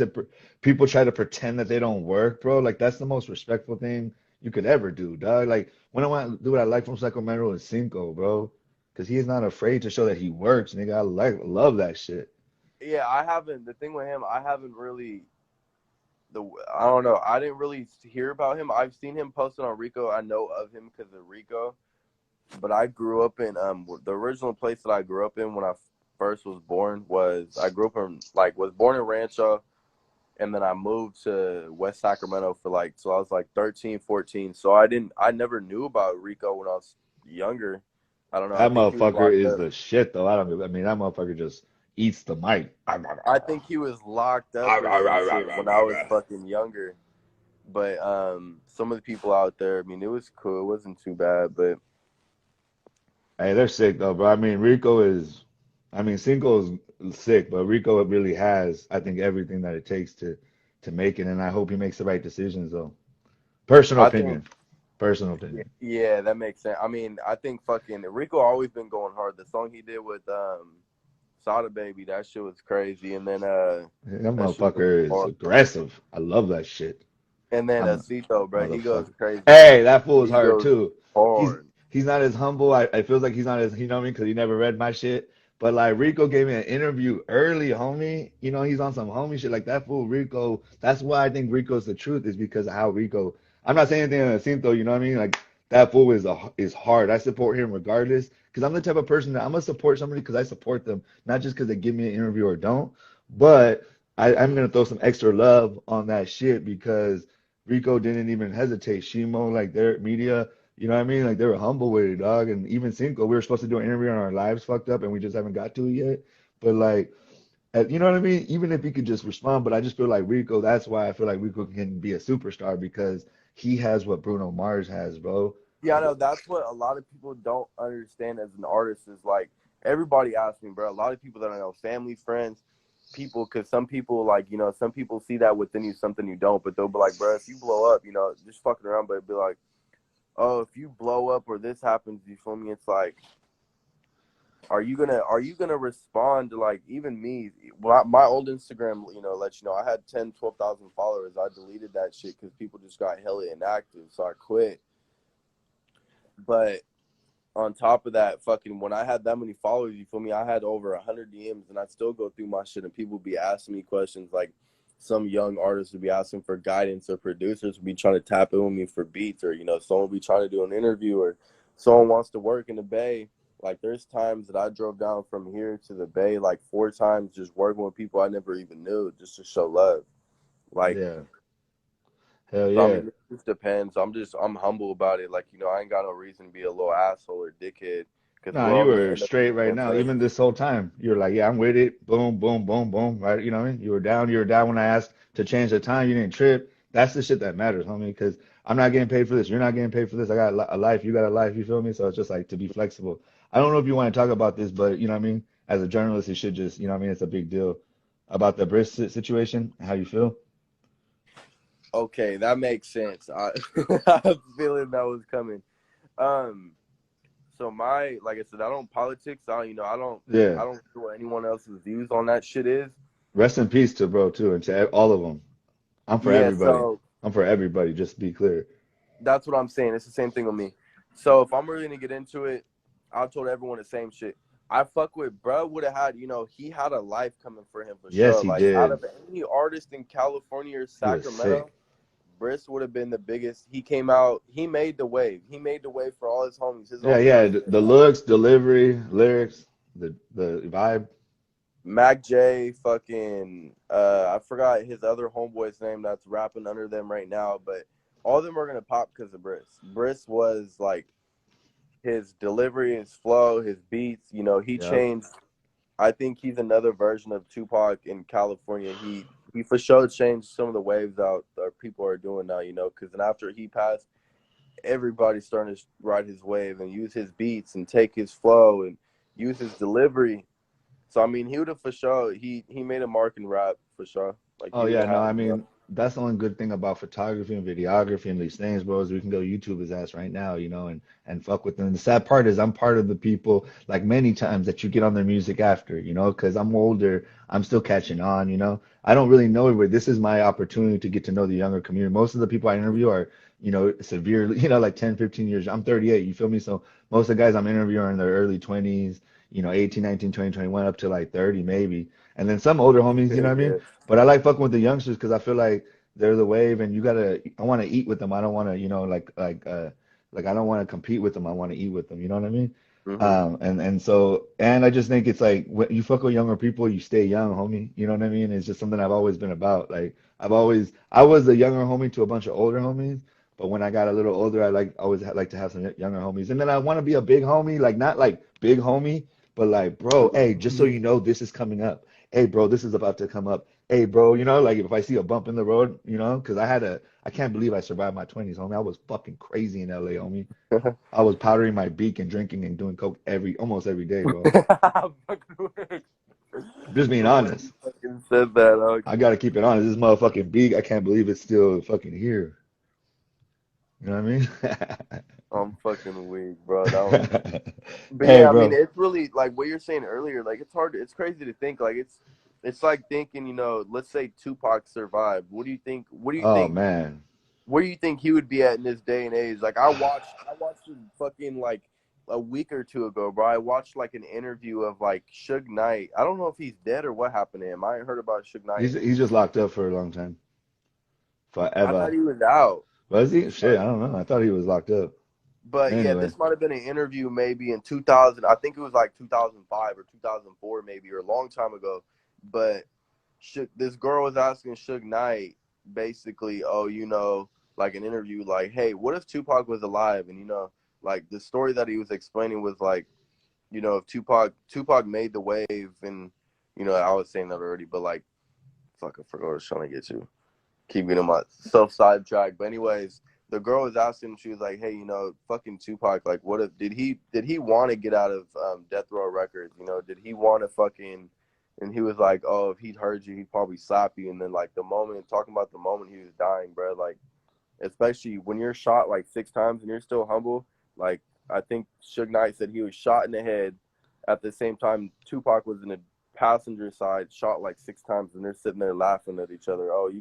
people try to pretend that they don't work, bro. Like that's the most respectful thing you could ever do, dog. Like when I want to do what I like from Sacramento is Cinco, bro, because he is not afraid to show that he works, nigga. Love that shit. yeah, I haven't. The thing with him, I haven't really. I don't know. I didn't really hear about him. I've seen him posted on Rico. I know of him because of Rico. But I grew up in the original place that I grew up in when I first was born was I grew up in was born in Rancho, and then I moved to West Sacramento for like so I was like 13, 14. So I never knew about Rico when I was younger. I don't know. I That think he was motherfucker locked is up. the shit, though. I mean, that motherfucker just eats the mic. I think he was locked up or some shit when I was fucking younger. But some of the people out there, I mean, it was cool. It wasn't too bad, but Hey, they're sick though, bro. I mean, I mean, Cinco's sick, but Rico really has, I think, everything that it takes to make it, and I hope he makes the right decisions though. Personal I think opinion. Personal opinion. yeah, that makes sense. I mean, I think fucking Rico always been going hard. The song he did with Sada Baby, that shit was crazy. And then That that shit was motherfucker is hard. aggressive. I love that shit. And then I'm Cito, bro, he goes motherfucker. crazy. Hey, that fool is He hard goes too. He's hard. he's not as humble. I feel like he's not as, you know what I mean, because he never read my shit. But like Rico gave me an interview early, homie. He's on some homie shit like that fool Rico. That's why I think Rico's the truth is because of how Rico. I'm not saying anything on the scene though, you know what I mean? Like that fool is hard. I support him regardless because I'm the type of person that I'm gonna support somebody because I support them, not just because they give me an interview or don't. But I'm gonna throw some extra love on that shit because Rico didn't even hesitate. Shimo, like their media, you know what I mean? Like they were humble with it, dog. And even Cinco, we were supposed to do an interview on our lives fucked up and we just haven't got to it yet. But like, you know what I mean? Even if he could just respond, but I just feel like Rico, that's why I feel like Rico can be a superstar because he has what Bruno Mars has, bro. Yeah, I know that's what a lot of people don't understand as an artist is like everybody asks me, bro. A lot of people that I know, family, friends, people, because some people some people see that within you, something you don't, but they'll be like, bro, if you blow up, just fucking around, but it'd be like, oh, if you blow up or this happens, you feel me? It's like, are you gonna respond to like even me? My old Instagram, let you know, I had 10, 12,000 followers. I deleted that shit because people just got hella inactive, so I quit. But on top of that, fucking when I had that many followers, you feel me? I had over 100 DMs, and I still go through my shit, and people be asking me questions like. Some young artists would be asking for guidance, or producers would be trying to tap in with me for beats, or someone would be trying to do an interview, or someone wants to work in the Bay. Like there's times that I drove down from here to the Bay like 4 times, just working with people I never even knew, just to show love. Like, Yeah. Hell so I yeah. mean, it just depends. I'm humble about it. Like, I ain't got no reason to be a little asshole or dickhead because No, we're you all gonna were end up straight right being now. friends. Even this whole time, you were like, "Yeah, I'm with it." Boom, boom, boom, boom. Right? You know what I mean? You were down. You were down when I asked to change the time. You didn't trip. That's the shit that matters, homie. Because I'm not getting paid for this. You're not getting paid for this. I got a life. You got a life. You feel me? So it's just like to be flexible. I don't know if you want to talk about this, but you know what I mean. As a journalist, you should just, you know what I mean. It's a big deal about the Briss situation. How you feel? Okay, that makes sense. I have a feeling that was coming. Um, so like I said, I don't politics. Yeah. I don't know what anyone else's views on that shit is. Rest in peace to bro too, and to all of them. I'm for Yeah, everybody. so I'm for everybody. Just to be clear. that's what I'm saying. It's the same thing with me. So if I'm really gonna get into it, I told everyone the same shit. I fuck with bro would have had, he had a life coming for him for Yes, sure. he Like out did. of any artist in California or He was Sacramento, sick. Briss would have been the biggest. He came out, he made the wave. He made the wave for all his homies. His Yeah, homies yeah. never The came out. looks, delivery, lyrics, the vibe. Mac J, fucking, I forgot his other homeboy's name that's rapping under them right now, but all of them are gonna pop because of Briss. Briss was like his delivery, his flow, his beats. He Yep. changed. I think he's another version of Tupac in California. He for sure changed some of the waves out that people are doing now. Because then after he passed, everybody's starting to ride his wave and use his beats and take his flow and use his delivery. So I mean, he would have for sure. He made a mark in rap for sure. Like Oh he would yeah, have no, had. I mean that's the only good thing about photography and videography and these things, bro, is we can go YouTube his ass right now, and fuck with them. And the sad part is I'm part of the people, like many times that you get on their music after, because I'm older, I'm still catching on, I don't really know everybody. This is my opportunity to get to know the younger community. Most of the people I interview are, severely, like 10, 15 years. I'm 38, you feel me? So most of the guys I'm interviewing are in their early 20s, 18, 19, 20, 21, up to like 30 maybe. And then some older homies, you know what I mean? Yeah. But I like fucking with the youngsters because I feel like they're the wave, and I want to eat with them. I don't want to, like I don't want to compete with them. I want to eat with them. You know what I mean? Hmm. And I just think it's like when you fuck with younger people, you stay young, homie. You know what I mean? It's just something I've always been about. Like I was the younger homie to a bunch of older homies, but when I got a little older, I like to have some younger homies, and then I want to be a big homie, like not like big homie, but like bro, hey, just so you know, this is coming up. Hey, bro, this is about to come up. Hey, bro, like if I see a bump in the road, because I can't believe I survived my 20s, homie. I was fucking crazy in LA, homie. I was powdering my beak and drinking and doing coke almost every day, bro. Fucking weird. I'm just being The way you honest. fucking said that, I gotta keep it honest. This motherfucking beak, I can't believe it's still fucking here. You know what I I'm fucking weak, bro. That was. mean? But Hey, yeah, I mean, bro. it's really like what you're saying earlier. Like, it's hard. It's crazy to think. Like, it's like thinking. Let's say Tupac survived. What do you think? What do you Oh think? man. Where do you think he would be at in this day and age? Like, I watched him fucking like a week or two ago, bro. I watched like an interview of like Suge Knight. I don't know if he's dead or what happened to him. I ain't heard about Suge Knight. He's just locked up for a long time. I thought Forever. he was out. Was he? Shit, I don't know. I thought he was locked up. But yeah, Anyway. this might have been an interview maybe in 2000. I think it was like 2005 or 2004 maybe, or a long time ago. But this girl was asking Suge Knight basically, oh, like an interview, like, hey, what if Tupac was alive? And like the story that he was explaining was like, if Tupac made the wave, and I was saying that already, but like, fuck, I forgot what I was trying to get to. Keep getting myself sidetracked. But anyways, the girl was asking, she was like, hey, fucking Tupac, like, what if did he want to get out of Death Row Records? Did he want to fucking? And he was like, oh, if he'd heard you, he'd probably slap you. And then like talking about the moment he was dying, bro, like especially when you're shot like 6 times and you're still humble. Like I think Suge Knight said he was shot in the head. At the same time, Tupac was in the passenger side, shot like 6 times, and they're sitting there laughing at each other. Oh, you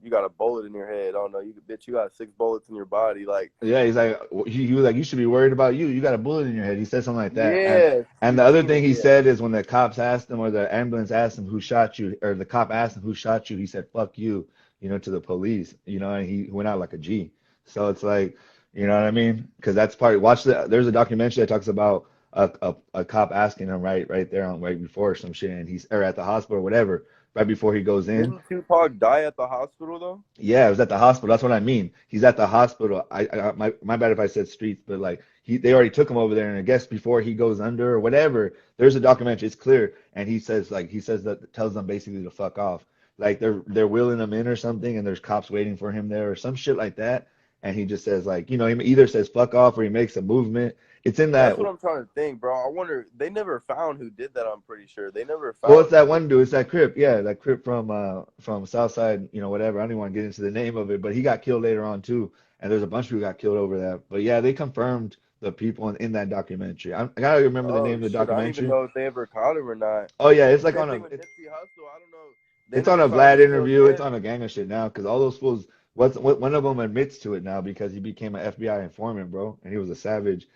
got a bullet in your head. Oh no, bitch, you got 6 bullets in your body. Like, Yeah, he's like he was like, you should be worried about you. You got a bullet in your head. He said something like that. And yes, and you the other seen thing it, he yeah. said is when the cops asked him or the ambulance asked him who shot you, or the cop asked him who shot you, he said, fuck you, to the police, and he went out like a G. So it's like, you know what I mean? Because that's part. There's a documentary that talks about a cop asking him right there on right before some shit, and he's or at the hospital or whatever. right before he goes in. Didn't Tupac die at the hospital though? Yeah, it was at the hospital. That's what I mean. He's at the hospital. My bad if I said streets, but like they already took him over there, and I guess before he goes under or whatever, there's a documentary. It's clear, and he says that tells them basically to fuck off. Like they're wheeling him in or something, and there's cops waiting for him there or some shit like that, and he just says like he either says fuck off or he makes a movement. It's in that. That's what I'm trying to think, bro. I wonder. They never found who did that. I'm pretty sure they never Well, it's found that who. one dude. It's that Crip. Yeah, that Crip from Southside. Whatever. I don't even want to get into the name of it, but he got killed later on too. And there's a bunch of people got killed over that. But yeah, they confirmed the people in that documentary. I gotta remember the name Oh of the shit! I don't even documentary. know if they ever caught him or not. Oh yeah, it's like Same on thing a with Nipsey Hussle. I don't know. They it's on never a found Vlad him till interview. the It's end. on a gang of shit now because all those fools. One of them admits to it now because he became an FBI informant, bro, and he was a savage.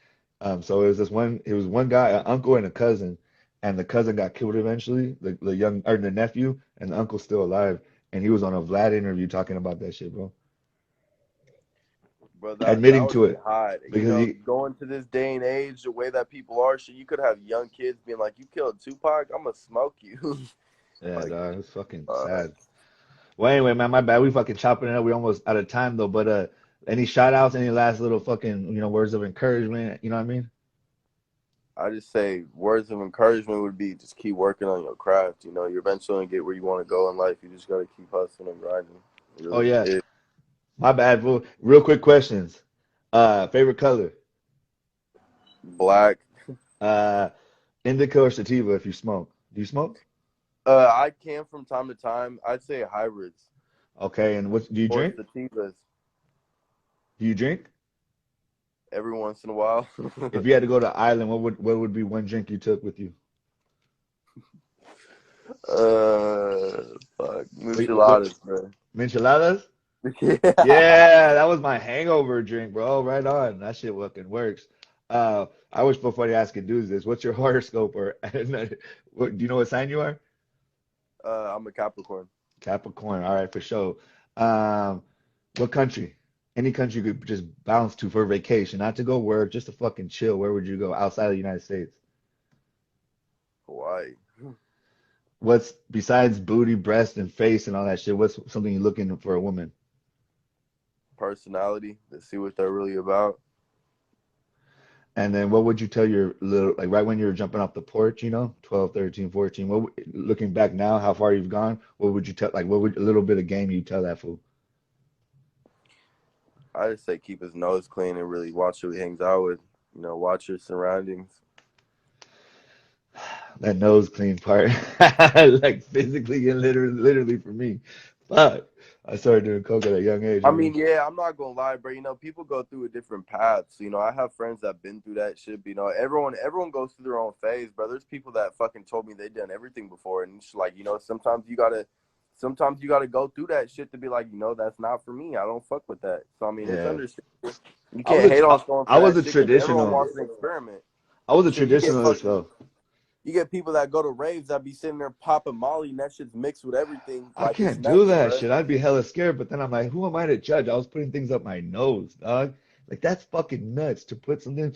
So it was this one. It was one guy, an uncle and a cousin, and the cousin got killed eventually. The young or the nephew, and the uncle's still alive. And he was on a Vlad interview talking about that shit, bro, Bro, that admitting would to be it hot. because he, Going to this day and age, the way that people are, shit, you could have young kids being like, "You killed Tupac, I'm gonna smoke you." yeah, like, dog, it's fucking uh, sad. Well, anyway, man, my bad. We fucking chopping it up. We almost out of time though. But any shout outs, any last little fucking words of encouragement? You know what I mean? I just say words of encouragement would be just keep working on your craft. You're eventually gonna get where you want to go in life. You just gotta keep hustling and grinding. Oh Really, yeah, it my bad, bro. Real quick questions. Favorite color? black. Uh, indica or sativa if you smoke. Do you smoke? I can from time to time. I'd say hybrids Okay, and what do you or drink? sativas Do you drink? every once in a while. If you had to go to island, what would be one drink you took with you? Fuck, What micheladas, bro. micheladas? Yeah. Yeah, that was my hangover drink, bro. Right on. That shit fucking works. I wish before they ask dudes this, what's your horoscope or what, do you know what sign you are? I'm a Capricorn. Capricorn. All right, for sure. Um, what country? Any country you could just bounce to for vacation, not to go work, just to fucking chill. Where would you go outside of the United States? Hawaii. What's besides booty, breast, and face and all that shit? What's something you're looking for a woman? Personality to see what they're really about. And then what would you tell your little, like right when you were jumping off the porch, 12, 13, 14, looking back now, how far you've gone, what would you tell, like, what would a little bit of game you tell that fool? I just say keep his nose clean and really watch who he hangs out with. Watch your surroundings. That nose clean part, like physically and literally for me. Fuck. I started doing coke at a young age, I man. mean, yeah, I'm not gonna lie, bro. People go through a different paths. I have friends that've been through that shit. But, everyone goes through their own phase, bro. There's people that fucking told me they've done everything before, and it's like, sometimes you gotta go through that shit to be like, that's not for me. I don't fuck with that. So I mean, it's Yeah. understandable. You I was can't hate on someone I for was that a shit because everyone traditional. wants to experiment. I was a Shit, you get traditionalist fucking though. you get people that go to raves that be sitting there popping Molly and that shit's mixed with everything I like it's can't do nothing, that bro. shit. I'd be hella scared, but then I'm like, who am I to judge? I was putting things up my nose, dog. Like that's fucking nuts to put something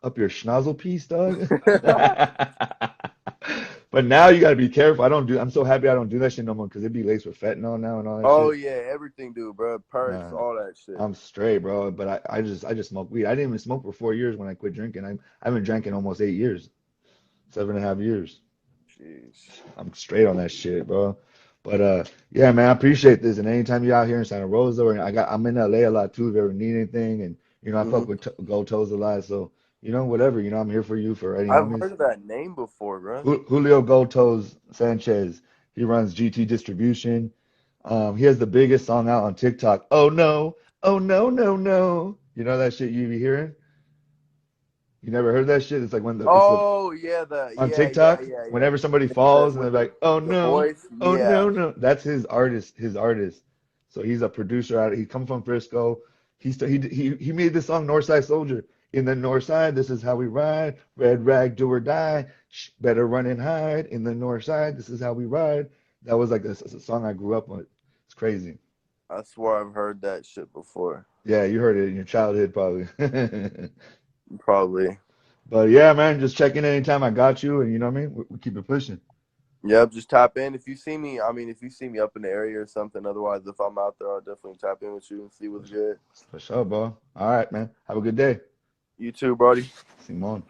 up your schnozzle piece, dog. But now you gotta be careful. I'm so happy I don't do that shit no more because it'd be laced with fentanyl now and all that Oh shit. yeah, everything, dude, bro. Perks, Nah, all that shit. I'm straight, bro. But I just smoke weed. I didn't even smoke for 4 years when I quit drinking. I haven't drank in almost 8 years, 7.5 years. Jeez. I'm straight on that shit, bro. But yeah, man, I appreciate this. And anytime you're out here in Santa Rosa, or I'm in LA a lot too. If you ever need anything, and I fuck hmm with Gold Toes a lot, so whatever, I'm here for you for any I've homies. heard of that name before, bro. Julio Gold Toes Sanchez, he runs GT Distribution. He has the biggest song out on TikTok. Oh no, oh no, no, no. You know that shit you be hearing? You never heard that shit? It's like it's the Oh yeah, the on yeah, yeah, TikTok, yeah, yeah. whenever somebody With the falls and they're with like, "Oh the no, voice, oh yeah. no, no," that's his artist. So he's a producer out. He come from Frisco. He made this song Northside Soldier. In the North Side, this is how we ride. Red rag, do or die. Better run and hide. In the North Side, this is how we ride. That was like a song I grew up with. It's crazy. I swear I've heard that shit before. Yeah, you heard it in your childhood probably. Probably. But yeah, man, just checking in anytime I got you, and you know what I mean. We keep it pushing. Yep, just tap in if you see me. I mean, if you see me up in the area or something. Otherwise, if I'm out there, I'll definitely tap in with you and see what's good. For sure, bro. All right, man. Have a good day. You too, Brody. Simón.